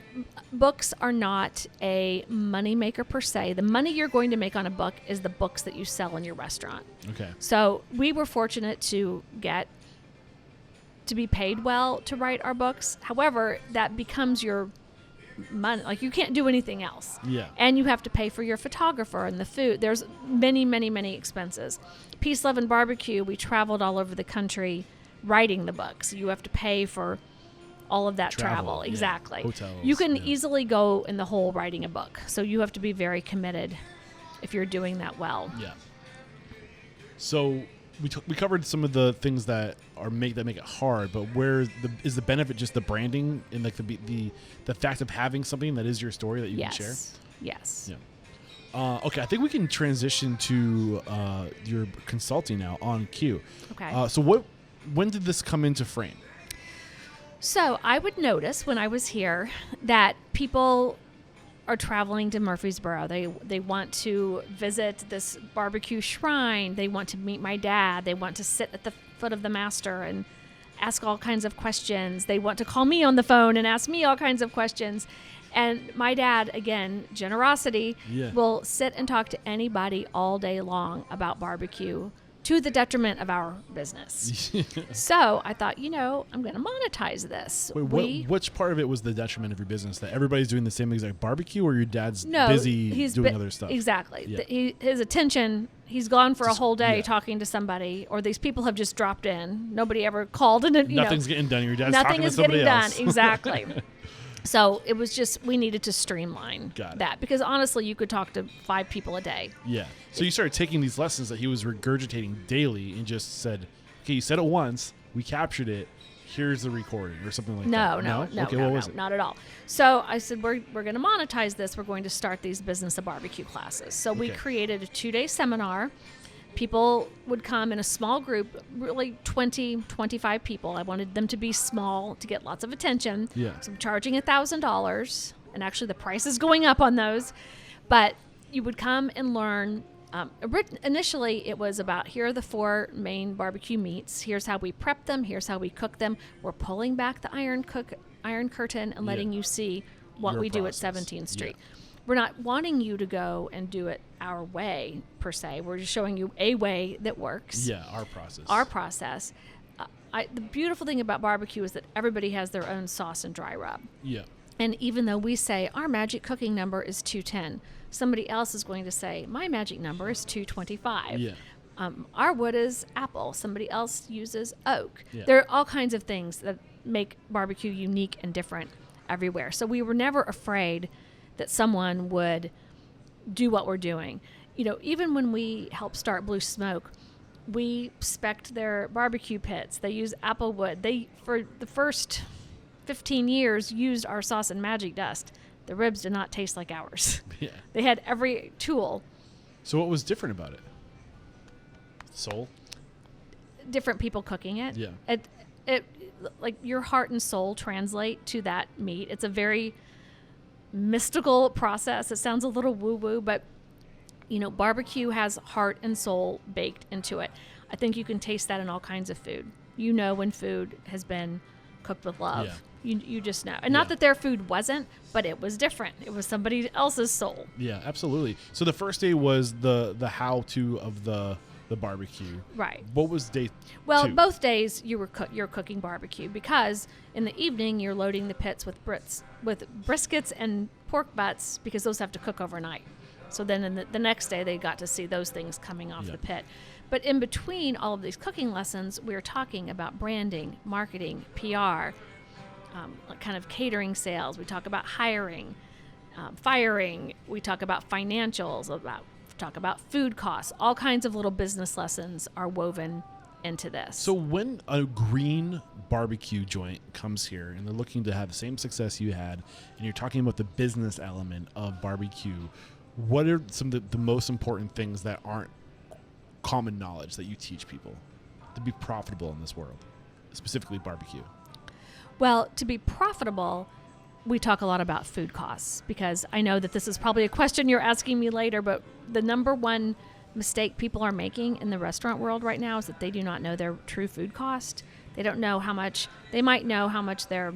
[SPEAKER 2] books are not a money maker per se. The money you're going to make on a book is the books that you sell in your restaurant.
[SPEAKER 1] Okay.
[SPEAKER 2] So we were fortunate to be paid well to write our books. However, that becomes your money. You can't do anything else.
[SPEAKER 1] Yeah.
[SPEAKER 2] And you have to pay for your photographer and the food. There's many, many, many expenses. Peace, Love, and Barbecue, we traveled all over the country writing the books. You have to pay for all of that travel. Exactly.
[SPEAKER 1] Hotels.
[SPEAKER 2] You can easily go in the hole writing a book. So you have to be very committed if you're doing that well. Yeah.
[SPEAKER 1] So we covered some of the things that make it hard, but is the benefit just the branding and the fact of having something that is your story that you can share?
[SPEAKER 2] Yes.
[SPEAKER 1] Yeah. Okay, I think we can transition to your consulting now On Cue.
[SPEAKER 2] Okay.
[SPEAKER 1] So when did this come into frame?
[SPEAKER 2] So I would notice when I was here that people are traveling to Murphysboro. They want to visit this barbecue shrine. They want to meet my dad. They want to sit at the foot of the master and ask all kinds of questions. They want to call me on the phone and ask me all kinds of questions. And my dad, again, generosity, will sit and talk to anybody all day long about barbecue, to the detriment of our business. So I thought, I'm going to monetize this.
[SPEAKER 1] Which part of it was the detriment of your business? That everybody's doing the same exact barbecue, or your dad's busy doing other stuff?
[SPEAKER 2] Exactly. Yeah. His attention, he's gone for a whole day talking to somebody, or these people have just dropped in. Nobody ever called. And
[SPEAKER 1] nothing's getting done. Your dad's talking to somebody else.
[SPEAKER 2] Nothing is getting done. Exactly. So it was just, we needed to streamline that, because honestly, you could talk to 5 people a day. Yeah.
[SPEAKER 1] So you started taking these lessons that he was regurgitating daily and just said, okay, you said it once, we captured it, here's the recording, or something like that.
[SPEAKER 2] No.
[SPEAKER 1] Okay, what was it?
[SPEAKER 2] Not at all. So I said, we're going to monetize this. We're going to start these business of barbecue classes. So we created a 2-day seminar. People would come in a small group, really 20, 25 people. I wanted them to be small to get lots of attention. Yeah. So I'm charging $1,000, and actually the price is going up on those. But you would come and learn. Initially, it was about, here are the 4 main barbecue meats. Here's how we prep them. Here's how we cook them. We're pulling back the iron curtain and letting you see what we do at 17th Street. Yeah. We're not wanting you to go and do it our way, per se. We're just showing you a way that works.
[SPEAKER 1] Yeah, our process.
[SPEAKER 2] The beautiful thing about barbecue is that everybody has their own sauce and dry rub.
[SPEAKER 1] Yeah.
[SPEAKER 2] And even though we say our magic cooking number is 210, somebody else is going to say my magic number is 225. Yeah. Our wood is apple. Somebody else uses oak. Yeah. There are all kinds of things that make barbecue unique and different everywhere. So we were never afraid that someone would do what we're doing. You know, even when we helped start Blue Smoke, we spec'd their barbecue pits. They use apple wood. They, for the first 15 years, used our sauce and magic dust. The ribs did not taste like ours.
[SPEAKER 1] Yeah.
[SPEAKER 2] They had every tool.
[SPEAKER 1] So what was different about it? Soul?
[SPEAKER 2] Different people cooking it.
[SPEAKER 1] Yeah.
[SPEAKER 2] It like your heart and soul translate to that meat. It's a very mystical process. It sounds a little woo-woo, but you know, barbecue has heart and soul baked into it. I think you can taste that in all kinds of food. You know when food has been cooked with love.
[SPEAKER 1] Yeah.
[SPEAKER 2] You just know. And not that their food wasn't, but it was different. It was somebody else's soul.
[SPEAKER 1] Yeah, absolutely. So the first day was the how-to of the barbecue.
[SPEAKER 2] Right.
[SPEAKER 1] What was day
[SPEAKER 2] Well,
[SPEAKER 1] 2?
[SPEAKER 2] both days you're cooking barbecue, because in the evening you're loading the pits with briskets and pork butts, because those have to cook overnight. So then in the next day they got to see those things coming off the pit. But in between all of these cooking lessons, we were talking about branding, marketing, PR, kind of catering sales. We talk about hiring, firing. We talk about financials, talk about food costs. All kinds of little business lessons are woven into this.
[SPEAKER 1] So when a green barbecue joint comes here and they're looking to have the same success you had, and you're talking about the business element of barbecue, what are some of the most important things that aren't common knowledge that you teach people to be profitable in this world, specifically barbecue?
[SPEAKER 2] Well, to be profitable, we talk a lot about food costs, because I know that this is probably a question you're asking me later, but the number one mistake people are making in the restaurant world right now is that they do not know their true food cost. They don't know how much, they might know how much their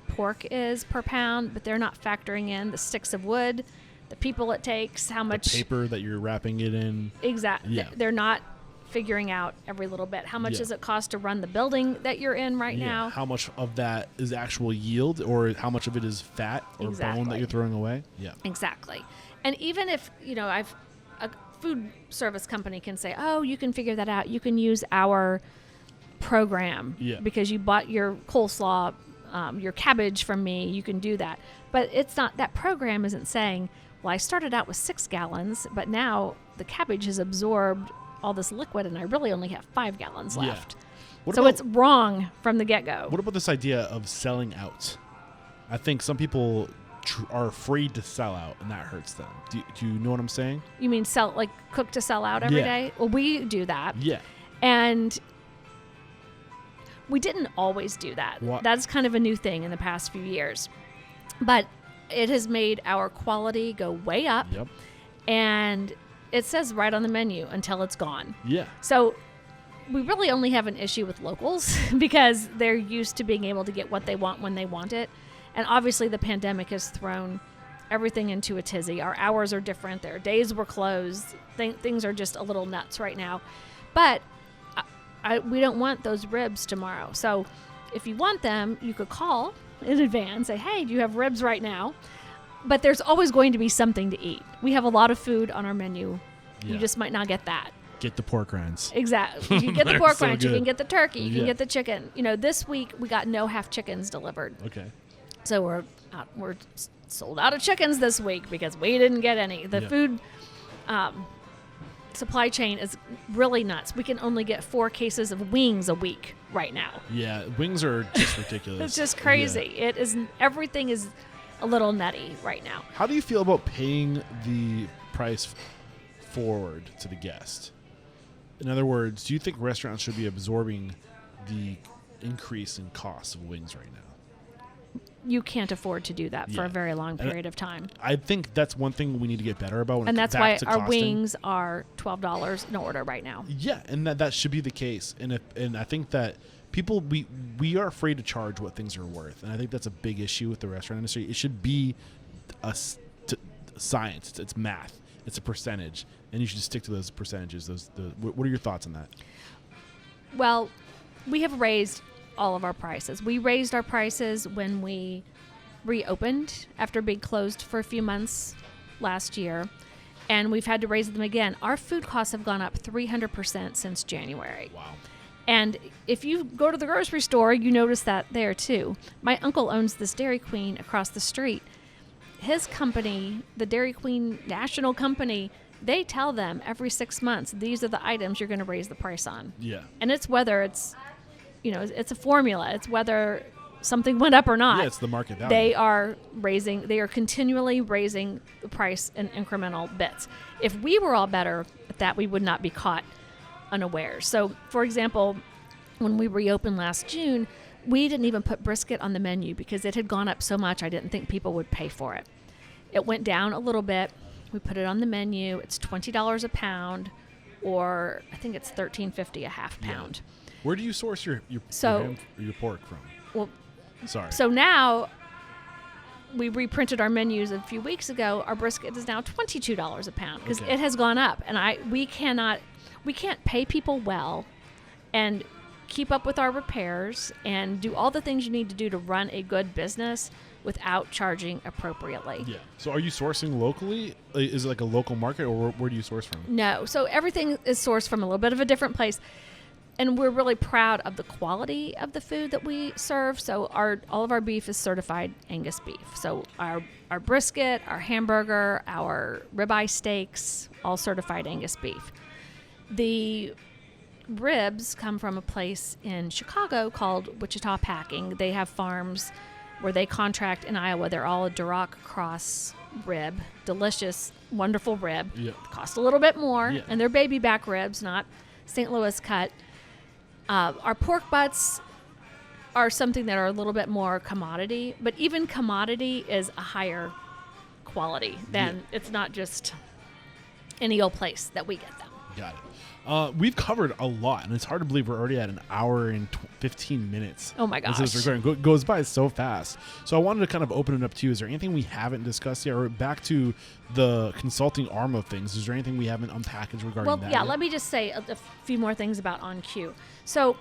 [SPEAKER 2] pork is per pound, but they're not factoring in the sticks of wood, the people it takes, how much
[SPEAKER 1] the paper that you're wrapping it in.
[SPEAKER 2] Exactly.
[SPEAKER 1] Yeah.
[SPEAKER 2] They're not figuring out every little bit. How much does it cost to run the building that you're in right now?
[SPEAKER 1] How much of that is actual yield, or how much of it is fat or bone that you're throwing away? Yeah.
[SPEAKER 2] Exactly. And even if, you know, a food service company can say, oh, you can figure that out. You can use our program because you bought your coleslaw, your cabbage from me. You can do that. But it's not, that program isn't saying, well, I started out with 6 gallons, but now the cabbage has absorbed all this liquid and I really only have 5 gallons left. So it's wrong from the get-go.
[SPEAKER 1] What about this idea of selling out? I think some people are afraid to sell out, and that hurts them. Do you know what I'm saying?
[SPEAKER 2] You mean cook to sell out every day? Well, we do that.
[SPEAKER 1] Yeah.
[SPEAKER 2] And we didn't always do that. That's kind of a new thing in the past few years. But it has made our quality go way up.
[SPEAKER 1] Yep.
[SPEAKER 2] And it says right on the menu until it's gone.
[SPEAKER 1] Yeah.
[SPEAKER 2] So we really only have an issue with locals because they're used to being able to get what they want when they want it. And obviously the pandemic has thrown everything into a tizzy. Our hours are different. Their days were closed. Things are just a little nuts right now. But we don't want those ribs tomorrow. So if you want them, you could call in advance, say, hey, do you have ribs right now? But there's always going to be something to eat. We have a lot of food on our menu. Yeah. You just might not get that.
[SPEAKER 1] Get the pork rinds.
[SPEAKER 2] Exactly. You get the pork rinds.
[SPEAKER 1] So
[SPEAKER 2] you can get the turkey. You can get the chicken. You know, this week we got no half chickens delivered.
[SPEAKER 1] Okay.
[SPEAKER 2] So we're sold out of chickens this week because we didn't get any. The food supply chain is really nuts. We can only get 4 cases of wings a week right now.
[SPEAKER 1] Yeah, wings are just ridiculous.
[SPEAKER 2] It's just crazy. Yeah. It is. Everything is a little nutty right now.
[SPEAKER 1] How do you feel about paying the price forward to the guest? In other words, do you think restaurants should be absorbing the increase in costs of wings right now?
[SPEAKER 2] You can't afford to do that for a very long period of time.
[SPEAKER 1] I think that's one thing we need to get better about.
[SPEAKER 2] And that's why our wings are $12 an order right now.
[SPEAKER 1] Yeah, and that should be the case. And I think that people, we are afraid to charge what things are worth. And I think that's a big issue with the restaurant industry. It should be science. It's math. It's a percentage. And you should stick to those percentages. What are your thoughts on that?
[SPEAKER 2] Well, we have raised all of our prices. We raised our prices when we reopened after being closed for a few months last year, and we've had to raise them again. Our food costs have gone up 300% since January.
[SPEAKER 1] Wow.
[SPEAKER 2] And if you go to the grocery store, you notice that there too. My uncle owns this Dairy Queen across the street. His company, the Dairy Queen National Company, they tell them every 6 months, these are the items you're going to raise the price on.
[SPEAKER 1] Yeah.
[SPEAKER 2] And it's whether it's, it's a formula. It's whether something went up or not.
[SPEAKER 1] Yeah, it's the market value.
[SPEAKER 2] They are continually raising the price in incremental bits. If we were all better at that, we would not be caught unawares. So, for example, when we reopened last June, we didn't even put brisket on the menu because it had gone up so much I didn't think people would pay for it. It went down a little bit. We put it on the menu. It's $20 a pound, or I think it's $13.50 a half pound.
[SPEAKER 1] Yeah. Where do you source your pork from?
[SPEAKER 2] Well,
[SPEAKER 1] sorry.
[SPEAKER 2] So now we reprinted our menus a few weeks ago. Our brisket is now $22 a pound because it has gone up, and we can't pay people well and keep up with our repairs and do all the things you need to do to run a good business without charging appropriately.
[SPEAKER 1] Yeah. So are you sourcing locally? Is it like a local market, or where do you source from?
[SPEAKER 2] No. So everything is sourced from a little bit of a different place. And we're really proud of the quality of the food that we serve. So all of our beef is certified Angus beef. So our brisket, our hamburger, our ribeye steaks, all certified Angus beef. The ribs come from a place in Chicago called Wichita Packing. They have farms where they contract in Iowa. They're all a Duroc cross rib. Delicious, wonderful rib.
[SPEAKER 1] Yep.
[SPEAKER 2] Cost a little bit more.
[SPEAKER 1] Yeah.
[SPEAKER 2] And they're baby back ribs, not St. Louis cut. Our pork butts are something that are a little bit more commodity, but even commodity is a higher quality than it's not just any old place that we get them.
[SPEAKER 1] Got it. We've covered a lot, and it's hard to believe we're already at an hour and 15 minutes.
[SPEAKER 2] Oh my gosh.
[SPEAKER 1] This is recording. Goes by so fast. So I wanted to kind of open it up to you. Is there anything we haven't discussed yet? Or back to the consulting arm of things, is there anything we haven't unpackaged regarding that?
[SPEAKER 2] Well, yeah, let me just say a few more things about On Cue. So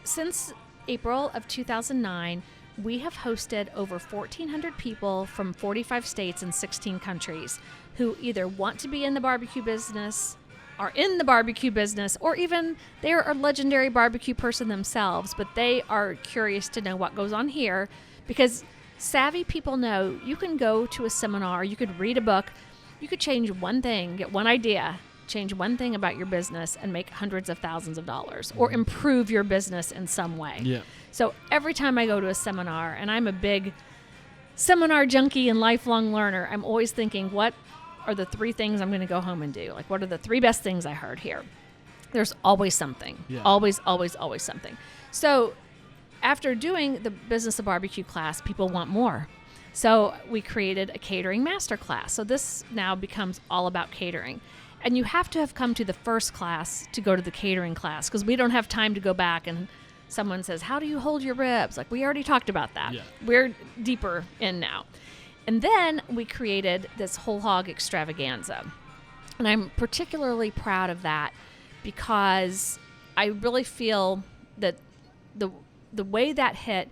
[SPEAKER 2] since April of 2009, we have hosted over 1,400 people from 45 states and 16 countries who either want to be in the barbecue business, are in the barbecue business, or even they're a legendary barbecue person themselves, but they are curious to know what goes on here, because savvy people know you can go to a seminar, you could read a book, you could change one thing, get one idea, change one thing about your business and make hundreds of thousands of dollars, or improve your business in some way.
[SPEAKER 1] Yeah.
[SPEAKER 2] So every time I go to a seminar, and I'm a big seminar junkie and lifelong learner, I'm always thinking, what are the 3 things I'm going to go home and do? Like, what are the 3 best things I heard here? There's always something.
[SPEAKER 1] Yeah.
[SPEAKER 2] Always, always, always something. So after doing the Business of Barbecue class, people want more. So we created a catering master class. So this now becomes all about catering. And you have to have come to the first class to go to the catering class, because we don't have time to go back and someone says, how do you hold your ribs? Like, we already talked about that.
[SPEAKER 1] Yeah.
[SPEAKER 2] We're deeper in now. And then we created this whole hog extravaganza. And I'm particularly proud of that because I really feel that the way that hit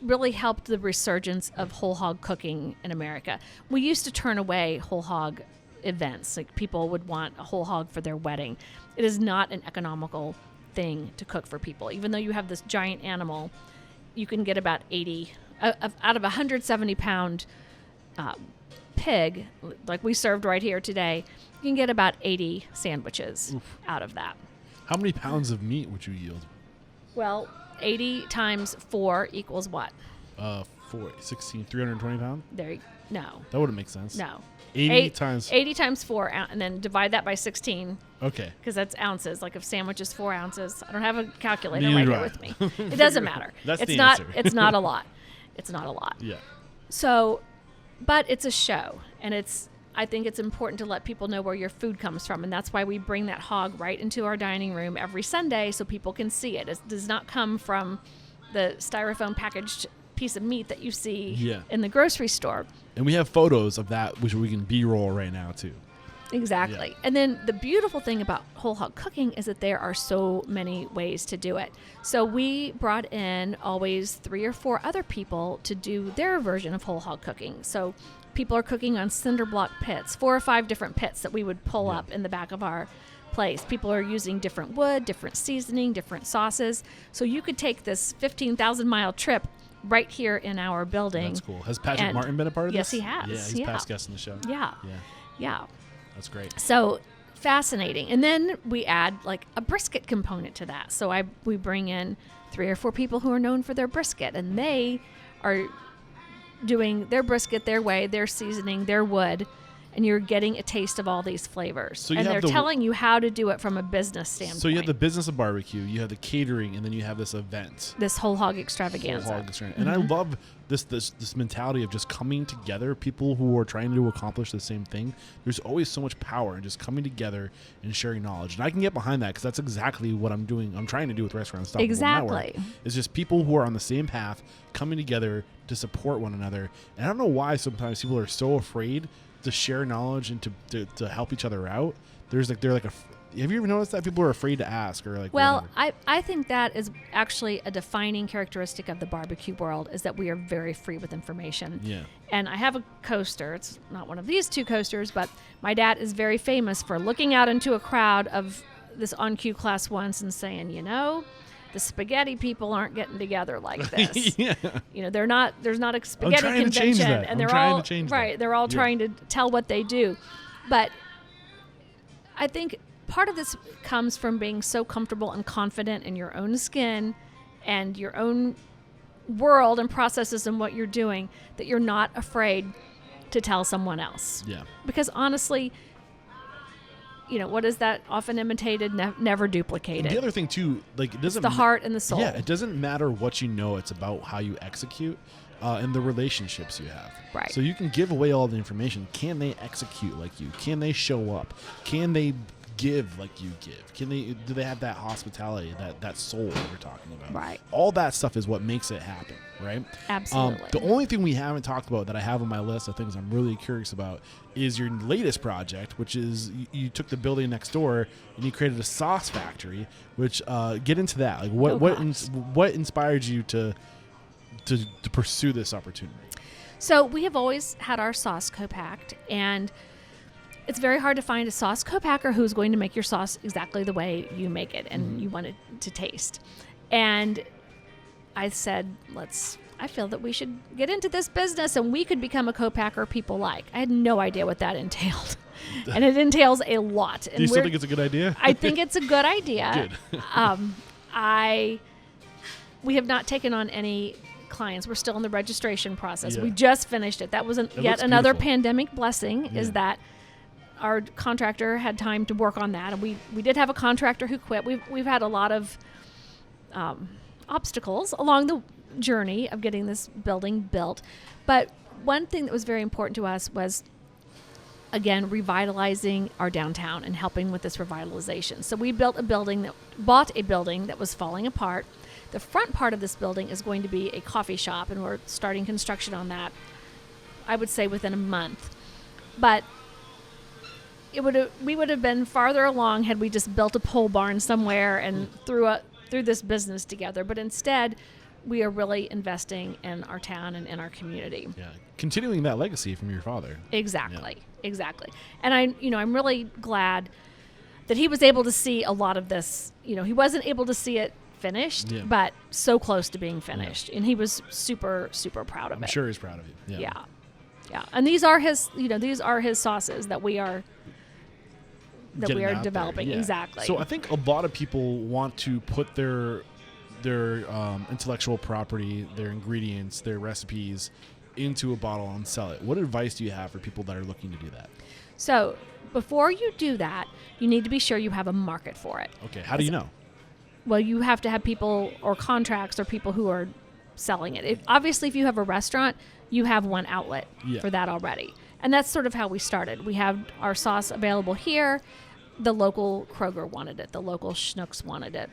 [SPEAKER 2] really helped the resurgence of whole hog cooking in America. We used to turn away whole hog events. Like, people would want a whole hog for their wedding. It is not an economical thing to cook for people. Even though you have this giant animal, you can get about 80 out of a 170-pound pig, like we served right here today. You can get about 80 sandwiches out of that.
[SPEAKER 1] How many pounds of meat would you yield?
[SPEAKER 2] Well, 80 times 4 equals what?
[SPEAKER 1] 320 pounds?
[SPEAKER 2] No.
[SPEAKER 1] That wouldn't make sense.
[SPEAKER 2] No.
[SPEAKER 1] 80
[SPEAKER 2] times 4, and then divide that by 16.
[SPEAKER 1] Okay.
[SPEAKER 2] Because that's ounces. Like, if sandwich is 4 ounces, I don't have a calculator
[SPEAKER 1] Neither
[SPEAKER 2] right here with me. It doesn't matter.
[SPEAKER 1] That's
[SPEAKER 2] it's
[SPEAKER 1] the
[SPEAKER 2] not.
[SPEAKER 1] answer.
[SPEAKER 2] It's not a lot. It's not a lot.
[SPEAKER 1] Yeah.
[SPEAKER 2] So, but it's a show, and I think it's important to let people know where your food comes from, and that's why we bring that hog right into our dining room every Sunday so people can see it. It does not come from the styrofoam packaged piece of meat that you see in the grocery store.
[SPEAKER 1] And we have photos of that, which we can B-roll right now too.
[SPEAKER 2] Exactly.
[SPEAKER 1] Yeah.
[SPEAKER 2] And then the beautiful thing about whole hog cooking is that there are so many ways to do it. So we brought in always 3 or 4 other people to do their version of whole hog cooking. So people are cooking on cinder block pits, 4 or 5 different pits that we would pull up in the back of our place. People are using different wood, different seasoning, different sauces. So you could take this 15,000-mile trip right here in our building.
[SPEAKER 1] That's cool. Has Patrick Martin been a part of
[SPEAKER 2] yes,
[SPEAKER 1] this?
[SPEAKER 2] Yes, he has.
[SPEAKER 1] Yeah, he's past guest in the show.
[SPEAKER 2] Yeah.
[SPEAKER 1] That's great.
[SPEAKER 2] So fascinating. And then we add like a brisket component to that. So we bring in 3 or 4 people who are known for their brisket, and they are doing their brisket their way, their seasoning, their wood, and you're getting a taste of all these flavors.
[SPEAKER 1] So
[SPEAKER 2] and they're telling you how to do it from a business standpoint.
[SPEAKER 1] So you have the business of barbecue, you have the catering, and then you have this event.
[SPEAKER 2] This whole hog extravaganza.
[SPEAKER 1] And I love this mentality of just coming together, people who are trying to accomplish the same thing. There's always so much power in just coming together and sharing knowledge. And I can get behind that because that's exactly what I'm doing. I'm trying to do with Restaurant Unstoppable
[SPEAKER 2] Exactly.
[SPEAKER 1] Network. It's just people who are on the same path coming together to support one another. And I don't know why sometimes people are so afraid to share knowledge and to help each other out. Have you ever noticed that people are afraid to ask or like?
[SPEAKER 2] Well,
[SPEAKER 1] whatever?
[SPEAKER 2] I think that is actually a defining characteristic of the barbecue world, is that we are very free with information.
[SPEAKER 1] Yeah.
[SPEAKER 2] And I have a coaster. It's not one of these 2 coasters, but my dad is very famous for looking out into a crowd of this on-cue class 1s and saying, the spaghetti people aren't getting together like this.
[SPEAKER 1] Yeah.
[SPEAKER 2] There's not a spaghetti convention, and they're all They're all trying to tell what they do. But I think part of this comes from being so comfortable and confident in your own skin and your own world and processes and what you're doing, that you're not afraid to tell someone else.
[SPEAKER 1] Yeah.
[SPEAKER 2] Because honestly, what is that? Often imitated, never duplicated.
[SPEAKER 1] And the other thing too, like it doesn't
[SPEAKER 2] the heart and the soul.
[SPEAKER 1] Yeah, it doesn't matter what you know. It's about how you execute and the relationships you have.
[SPEAKER 2] Right.
[SPEAKER 1] So you can give away all the information. Can they execute like you? Can they show up? Can they give like you give? Do they have that hospitality, that soul that we're talking about?
[SPEAKER 2] Right.
[SPEAKER 1] All that stuff is what makes it happen, right?
[SPEAKER 2] Absolutely.
[SPEAKER 1] The only thing we haven't talked about that I have on my list of things I'm really curious about is your latest project, which is you took the building next door and you created a sauce factory. Which get into that. Like what inspired you to pursue this opportunity?
[SPEAKER 2] So we have always had our sauce co-packed, and it's very hard to find a sauce co-packer who's going to make your sauce exactly the way you make it and you want it to taste. And I said, I feel that we should get into this business and we could become a co-packer people like. I had no idea what that entailed. And it entails a lot. And
[SPEAKER 1] do you still think it's a good idea?
[SPEAKER 2] I think it's a good idea.
[SPEAKER 1] Good.
[SPEAKER 2] We have not taken on any clients. We're still in the registration process.
[SPEAKER 1] Yeah.
[SPEAKER 2] We just finished it. That was yet another pandemic blessing, is that our contractor had time to work on that. And we did have a contractor who quit. We've had a lot of obstacles along the journey of getting this building built. But one thing that was very important to us was, again, revitalizing our downtown and helping with this revitalization. So we bought a building that was falling apart. The front part of this building is going to be a coffee shop, and we're starting construction on that, I would say, within a month. But we would have been farther along had we just built a pole barn somewhere and threw this business together. But instead, we are really investing in our town and in our community.
[SPEAKER 1] Yeah, continuing that legacy from your father.
[SPEAKER 2] Exactly. And I'm really glad that he was able to see a lot of this. He wasn't able to see it finished, but so close to being finished, and he was super, super proud of it.
[SPEAKER 1] I'm sure he's proud of you.
[SPEAKER 2] Yeah. And these are his sauces that we are developing.
[SPEAKER 1] Yeah.
[SPEAKER 2] Exactly.
[SPEAKER 1] So I think a lot of people want to put their intellectual property, their ingredients, their recipes into a bottle and sell it. What advice do you have for people that are looking to do that?
[SPEAKER 2] So before you do that, you need to be sure you have a market for it.
[SPEAKER 1] Okay. How do you know?
[SPEAKER 2] Well, you have to have people or contracts or people who are selling it. Obviously, if you have a restaurant, you have one outlet for that already. And that's sort of how we started. We have our sauce available here. The local Kroger wanted it. The local Schnucks wanted it.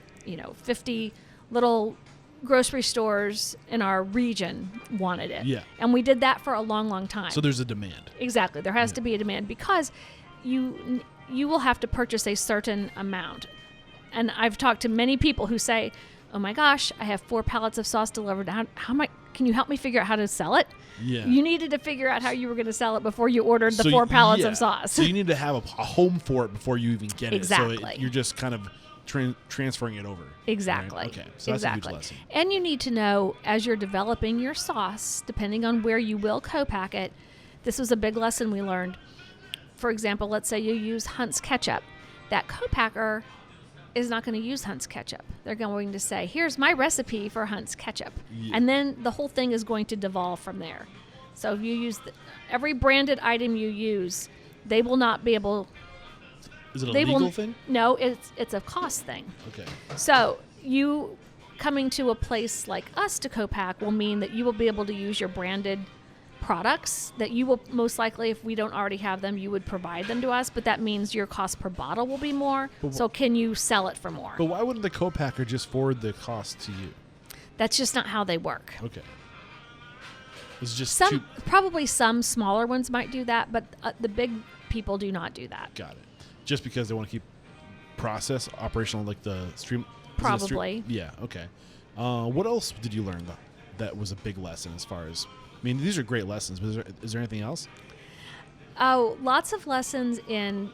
[SPEAKER 2] 50 little grocery stores in our region wanted it.
[SPEAKER 1] Yeah.
[SPEAKER 2] And we did that for a long, long time.
[SPEAKER 1] So there's a demand.
[SPEAKER 2] Exactly. There has to be a demand, because you will have to purchase a certain amount. And I've talked to many people who say, oh my gosh, I have 4 pallets of sauce delivered. How can you help me figure out how to sell it?
[SPEAKER 1] Yeah.
[SPEAKER 2] You needed to figure out how you were going to sell it before you ordered the 4 pallets of sauce.
[SPEAKER 1] So you need to have a home for it before you even get
[SPEAKER 2] Exactly.
[SPEAKER 1] it. So you're just kind of transferring it over.
[SPEAKER 2] Exactly.
[SPEAKER 1] Right? Okay. So that's
[SPEAKER 2] exactly.
[SPEAKER 1] a huge lesson.
[SPEAKER 2] And you need to know, as you're developing your sauce, depending on where you will co-pack it, this was a big lesson we learned. For example, let's say you use Hunt's ketchup. That co-packer is not going to use Hunt's ketchup. They're going to say, here's my recipe for Hunt's ketchup.
[SPEAKER 1] Yeah.
[SPEAKER 2] And then the whole thing is going to devolve from there. So if you use every branded item you use, they will not be able.
[SPEAKER 1] Is it a legal thing?
[SPEAKER 2] No, it's a cost thing.
[SPEAKER 1] Okay.
[SPEAKER 2] So you coming to a place like us to co-pack will mean that you will be able to use your branded products that you will most likely, if we don't already have them, you would provide them to us, but that means your cost per bottle will be more. So can you sell it for more?
[SPEAKER 1] But why wouldn't the co-packer just forward the cost to you?
[SPEAKER 2] That's just not how they work.
[SPEAKER 1] Okay. It's just
[SPEAKER 2] probably some smaller ones might do that, but the big people do not do that.
[SPEAKER 1] Got it. Just because they want to keep process operational, like the stream.
[SPEAKER 2] Probably.
[SPEAKER 1] Yeah. Okay. What else did you learn that was a big lesson as far as? I mean, these are great lessons, but is there anything else?
[SPEAKER 2] Oh, lots of lessons in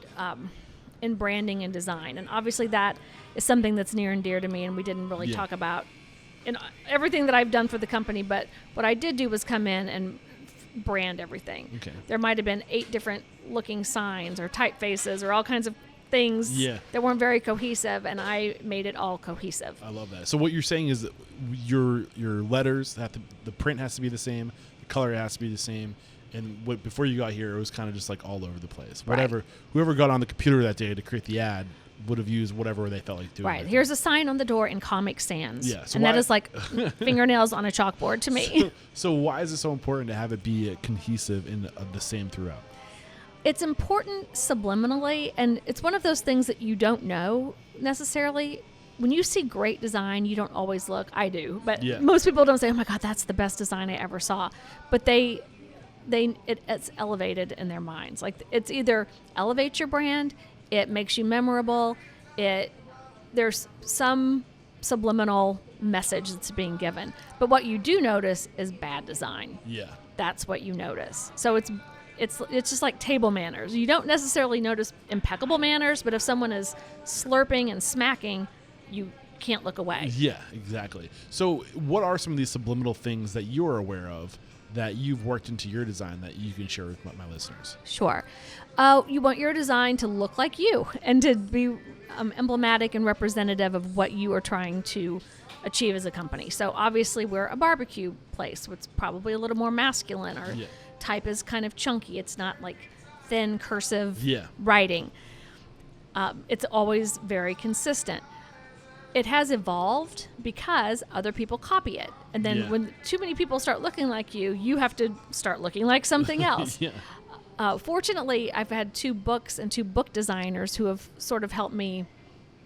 [SPEAKER 2] branding and design, and obviously that is something that's near and dear to me, and we didn't really talk about in everything that I've done for the company. But what I did do was come in and brand everything.
[SPEAKER 1] Okay.
[SPEAKER 2] There might have been 8 different looking signs or typefaces or all kinds of things that weren't very cohesive, and I made it all cohesive.
[SPEAKER 1] I love that. So what you're saying is that your letters the print has to be the same, the color has to be the same, and before you got here, it was kind of just like all over the place. Whatever, whoever got on the computer that day to create the ad would have used whatever they felt like doing.
[SPEAKER 2] Right. Here's a sign on the door in Comic Sans.
[SPEAKER 1] Yeah. So
[SPEAKER 2] and that is like fingernails on a chalkboard to me.
[SPEAKER 1] So why is it so important to have it be cohesive and the same throughout?
[SPEAKER 2] It's important subliminally, and it's one of those things that you don't know necessarily. When you see great design, you don't always look. I do, but most people don't say, "Oh my God, that's the best design I ever saw." But it's elevated in their minds. Like it's either elevates your brand, it makes you memorable, there's some subliminal message that's being given. But what you do notice is bad design.
[SPEAKER 1] Yeah,
[SPEAKER 2] that's what you notice. So it's just like table manners. You don't necessarily notice impeccable manners, but if someone is slurping and smacking, you can't look away.
[SPEAKER 1] Yeah, exactly. So what are some of these subliminal things that you're aware of that you've worked into your design that you can share with my listeners?
[SPEAKER 2] Sure. You want your design to look like you and to be emblematic and representative of what you are trying to achieve as a company. So obviously we're a barbecue place, which is probably a little more masculine. Our type is kind of chunky. It's not like thin cursive writing. It's always very consistent. It has evolved because other people copy it. And then when too many people start looking like you, you have to start looking like something else. Fortunately, I've had 2 books and 2 book designers who have sort of helped me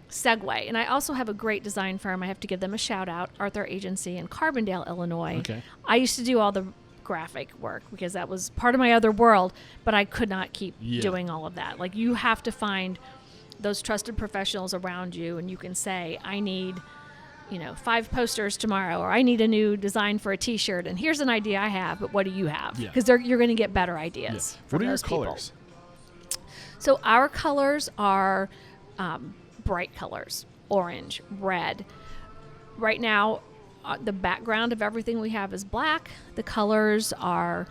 [SPEAKER 2] segue. And I also have a great design firm. I have to give them a shout out, Arthur Agency in Carbondale, Illinois.
[SPEAKER 1] Okay.
[SPEAKER 2] I used to do all the graphic work because that was part of my other world, but I could not keep doing all of that. Like you have to find those trusted professionals around you, and you can say, I need 5 posters tomorrow, or I need a new design for a t-shirt, and here's an idea I have, but what do you have? Because you're going to get better ideas from those people. What are your colors? So our colors are bright colors, orange, red. Right now, the background of everything we have is black. The colors are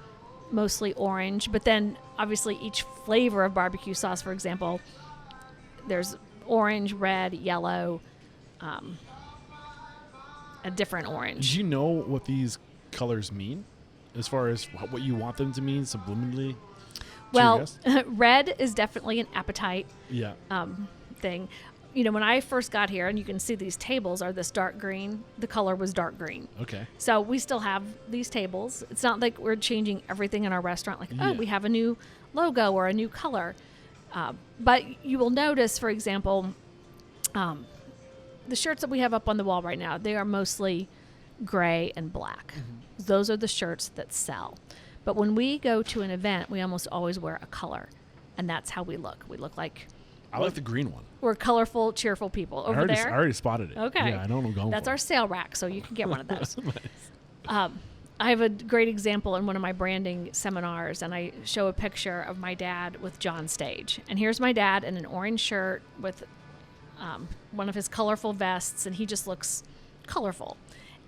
[SPEAKER 2] mostly orange, but then obviously each flavor of barbecue sauce, for example, there's orange, red, yellow, a different orange.
[SPEAKER 1] Do you know what these colors mean as far as what you want them to mean subliminally?
[SPEAKER 2] Well, red is definitely an appetite thing. When I first got here, and you can see these tables are this dark green, the color was dark green.
[SPEAKER 1] Okay.
[SPEAKER 2] So we still have these tables. It's not like we're changing everything in our restaurant, like, we have a new logo or a new color. But you will notice, for example, the shirts that we have up on the wall right now, they are mostly gray and black. Mm-hmm. Those are the shirts that sell. But when we go to an event, we almost always wear a color, and that's how we look. We look like...
[SPEAKER 1] I like the green one.
[SPEAKER 2] We're colorful, cheerful people. Over there?
[SPEAKER 1] I already spotted it.
[SPEAKER 2] Okay.
[SPEAKER 1] Yeah, I know what I'm going
[SPEAKER 2] That's
[SPEAKER 1] for.
[SPEAKER 2] our sale rack, so you can get one of those.
[SPEAKER 1] Nice.
[SPEAKER 2] I have a great example in one of my branding seminars, and I show a picture of my dad with John Stage. And here's my dad in an orange shirt with one of his colorful vests, and he just looks colorful.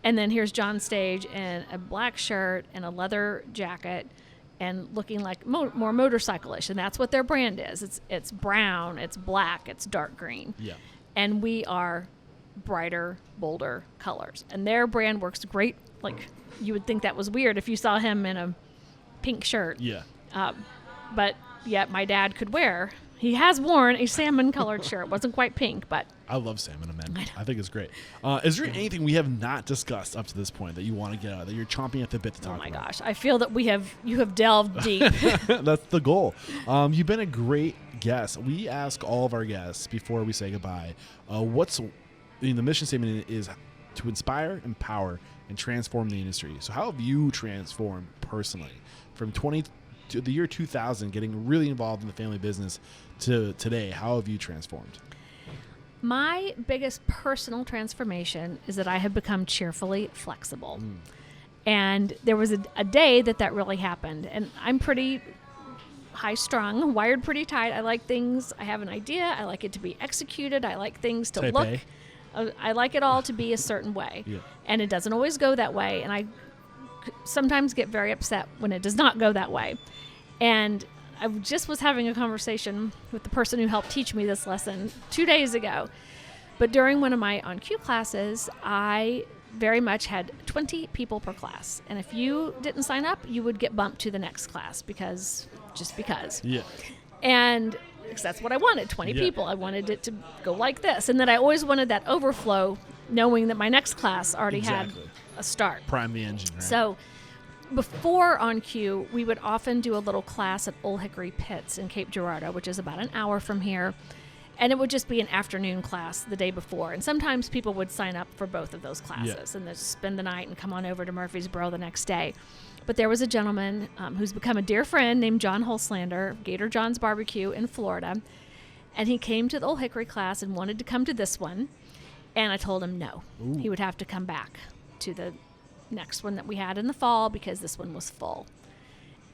[SPEAKER 2] And then here's John Stage in a black shirt and a leather jacket and looking like more motorcycle-ish. And that's what their brand is. It's brown, it's black, it's dark green.
[SPEAKER 1] Yeah.
[SPEAKER 2] And we are brighter, bolder colors. And their brand works great. Like, you would think that was weird if you saw him in a pink shirt.
[SPEAKER 1] Yeah.
[SPEAKER 2] But yet my dad could wear. He has worn a salmon-colored shirt. It wasn't quite pink, but
[SPEAKER 1] I love salmon, man. I think it's great. Is there anything we have not discussed up to this point that you want to get out, that you're chomping at the bit to talk about?
[SPEAKER 2] Oh my gosh, I feel that you have delved deep.
[SPEAKER 1] That's the goal. You've been a great guest. We ask all of our guests before we say goodbye, the mission statement is to inspire, empower, and transform the industry. So how have you transformed personally from to the year 2000, getting really involved in the family business, to today? How have you transformed?
[SPEAKER 2] My biggest personal transformation is that I have become cheerfully flexible. And there was a day that really happened. And I'm pretty high-strung, wired pretty tight. I like things. I have an idea. I like it to be executed. I like things to
[SPEAKER 1] Type
[SPEAKER 2] look.
[SPEAKER 1] A.
[SPEAKER 2] I like it all to be a certain way.
[SPEAKER 1] Yeah.
[SPEAKER 2] And it doesn't always go that way. And I sometimes get very upset when it does not go that way. And I just was having a conversation with the person who helped teach me this lesson 2 days ago. But during one of my on-cue classes, I very much had 20 people per class. And if you didn't sign up, you would get bumped to the next class because.
[SPEAKER 1] Yeah.
[SPEAKER 2] And because that's what I wanted, 20 people. I wanted it to go like this. And then I always wanted that overflow, knowing that my next class already had a start.
[SPEAKER 1] Prime the engine, right?
[SPEAKER 2] So before on cue, we would often do a little class at Old Hickory Pits in Cape Girardeau, which is about an hour from here. And it would just be an afternoon class the day before. And sometimes people would sign up for both of those classes and then spend the night and come on over to Murphysboro the next day. But there was a gentleman who's become a dear friend named John Holslander, Gator John's Barbecue in Florida. And he came to the Old Hickory class and wanted to come to this one. And I told him no.
[SPEAKER 1] Ooh.
[SPEAKER 2] He would have to come back to the next one that we had in the fall because this one was full.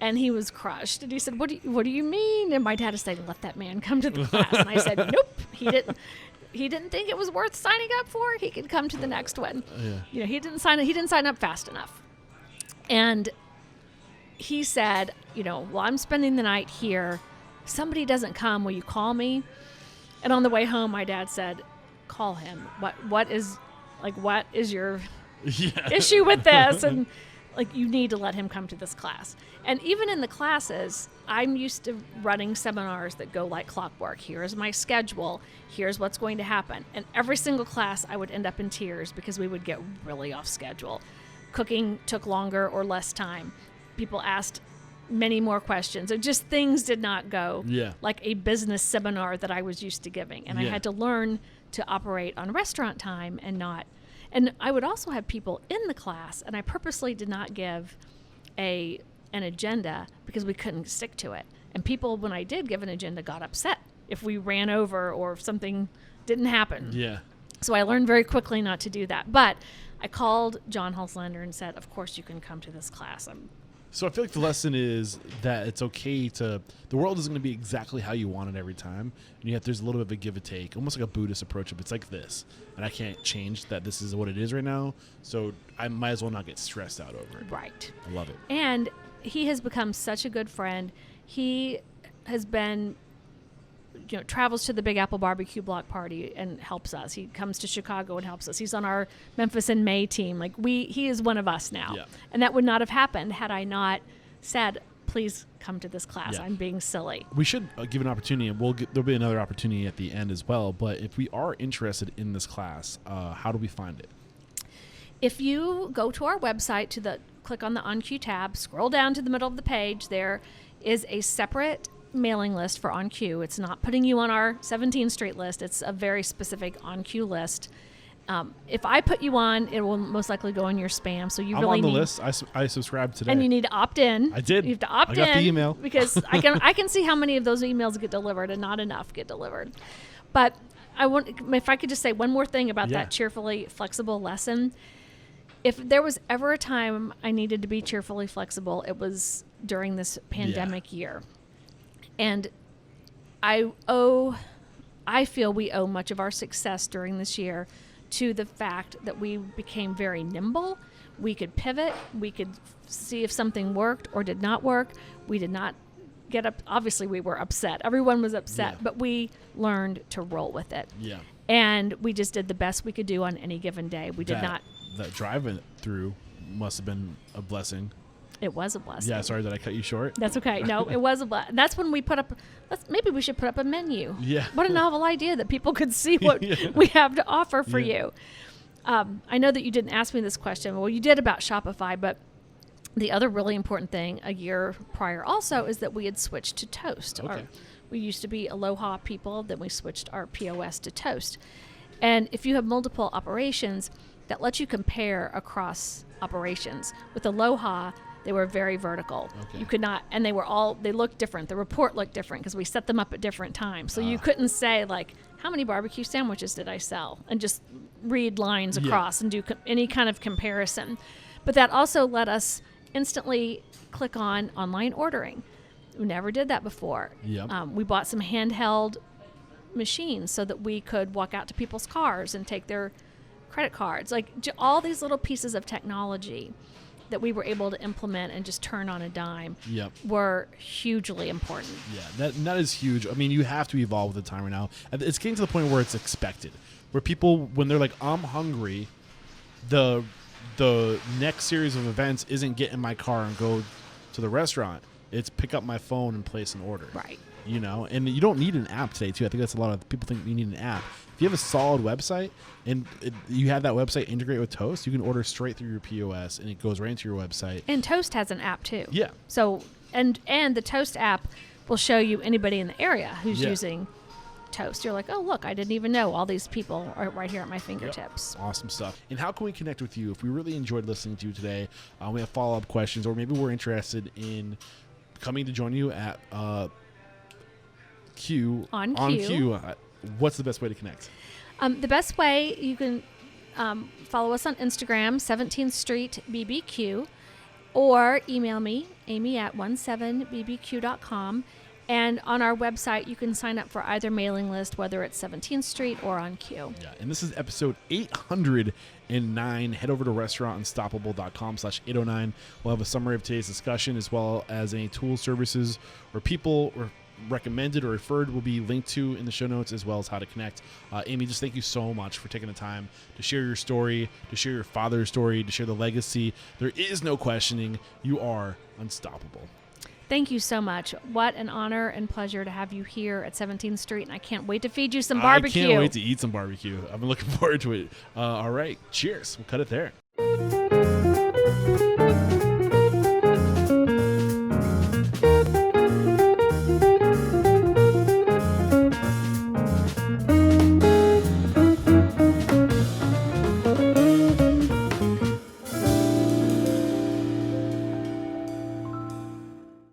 [SPEAKER 2] And he was crushed. And he said, what do you mean? And my dad is saying, let that man come to the class. And I said, nope. He didn't think it was worth signing up for. He could come to the next one.
[SPEAKER 1] Yeah.
[SPEAKER 2] He didn't sign up fast enough. And he said, well, I'm spending the night here. If somebody doesn't come, will you call me? And on the way home, my dad said, call him. What is your issue with this? And you need to let him come to this class. And even in the classes, I'm used to running seminars that go like clockwork. Here's my schedule. Here's what's going to happen. And every single class, I would end up in tears because we would get really off schedule. Cooking took longer or less time. People asked many more questions. Or just things did not go like a business seminar that I was used to giving. And I had to learn to operate on restaurant time and not. And I would also have people in the class, and I purposely did not give an agenda because we couldn't stick to it. And people, when I did give an agenda, got upset if we ran over or if something didn't happen.
[SPEAKER 1] Yeah.
[SPEAKER 2] So I learned very quickly not to do that. But I called John Holslander and said, of course you can come to this class.
[SPEAKER 1] So I feel like the lesson is that it's okay the world isn't going to be exactly how you want it every time. And yet there's a little bit of a give and take, almost like a Buddhist approach of it's like this. And I can't change that this is what it is right now. So I might as well not get stressed out over it.
[SPEAKER 2] Right.
[SPEAKER 1] I love it.
[SPEAKER 2] And he has become such a good friend. He has been, travels to the Big Apple Barbecue Block Party and helps us. He comes to Chicago and helps us. He's on our Memphis in May team. He is one of us now.
[SPEAKER 1] Yeah.
[SPEAKER 2] And that would not have happened had I not said, please come to this class.
[SPEAKER 1] Yeah.
[SPEAKER 2] I'm being silly.
[SPEAKER 1] We should give an opportunity, and there'll be another opportunity at the end as well. But if we are interested in this class, how do we find it?
[SPEAKER 2] If you go to our website, click on the On Cue tab, scroll down to the middle of the page, there is a separate mailing list for On Cue. It's not putting you on our 17th Street list. It's a very specific On Cue list. If I put you on, it will most likely go in your spam. So you
[SPEAKER 1] I'm
[SPEAKER 2] really
[SPEAKER 1] on the
[SPEAKER 2] need,
[SPEAKER 1] list. I subscribed today.
[SPEAKER 2] and you need to opt in.
[SPEAKER 1] I did.
[SPEAKER 2] You have to opt in.
[SPEAKER 1] I got the email
[SPEAKER 2] because I can see how many of those emails get delivered and not enough get delivered. But if I could just say one more thing about that cheerfully flexible lesson. If there was ever a time I needed to be cheerfully flexible, it was during this pandemic year. And I feel we owe much of our success during this year to the fact that we became very nimble. We could pivot. We could see if something worked or did not work. We did not get up. Obviously, we were upset. Everyone was upset, but we learned to roll with it.
[SPEAKER 1] Yeah.
[SPEAKER 2] And we just did the best we could do on any given day. We did not.
[SPEAKER 1] That driving through must have been a blessing.
[SPEAKER 2] It was a blessing.
[SPEAKER 1] Yeah, sorry that I cut you short.
[SPEAKER 2] That's okay. No, it was a blessing. That's when we put up, maybe we should put up a menu.
[SPEAKER 1] Yeah.
[SPEAKER 2] What a novel idea that people could see what we have to offer for you. I know that you didn't ask me this question. Well, you did about Shopify, but the other really important thing a year prior also is that we had switched to Toast.
[SPEAKER 1] Okay.
[SPEAKER 2] We used to be Aloha people, then we switched our POS to Toast. And if you have multiple operations, that lets you compare across operations. With Aloha, they were very vertical.
[SPEAKER 1] Okay.
[SPEAKER 2] You could not, and they looked different. The report looked different because we set them up at different times. So you couldn't say like, how many barbecue sandwiches did I sell? And just read lines across and do any kind of comparison. But that also let us instantly click on online ordering. We never did that before.
[SPEAKER 1] Yep.
[SPEAKER 2] We bought some handheld machines so that we could walk out to people's cars and take their credit cards. Like all these little pieces of technology that we were able to implement and just turn on a dime were hugely important.
[SPEAKER 1] Yeah, that is huge. I mean, you have to evolve with the time right now. It's getting to the point where it's expected, where people, when they're like, I'm hungry, the next series of events isn't get in my car and go to the restaurant. It's pick up my phone and place an order.
[SPEAKER 2] Right.
[SPEAKER 1] You know, and you don't need an app today, too. I think that's a lot of people think you need an app. If you have a solid website and you have that website integrate with Toast, you can order straight through your POS and it goes right into your website.
[SPEAKER 2] And Toast has an app too.
[SPEAKER 1] Yeah.
[SPEAKER 2] So and the Toast app will show you anybody in the area who's using Toast. You're like, oh look, I didn't even know all these people are right here at my fingertips.
[SPEAKER 1] Yep. Awesome stuff. And how can we connect with you if we really enjoyed listening to you today? We have follow-up questions, or maybe we're interested in coming to join you at Q. What's the best way to connect?
[SPEAKER 2] The best way, you can follow us on Instagram, 17th Street BBQ, or email me, Amy at 17bbq.com. And on our website, you can sign up for either mailing list, whether it's 17th Street or on Q.
[SPEAKER 1] Yeah, and this is episode 809. Head over to restaurantunstoppable.com/809. We'll have a summary of today's discussion, as well as any tools, services, or people recommended or referred will be linked to in the show notes, as well as how to connect. Amy, just thank you so much for taking the time to share your story, to share your father's story, to share the legacy. There is no questioning. You are unstoppable.
[SPEAKER 2] Thank you so much. What an honor and pleasure to have you here at 17th Street, and I can't wait to feed you some barbecue.
[SPEAKER 1] I can't wait to eat some barbecue. I've been looking forward to it. All right. Cheers. We'll cut it there.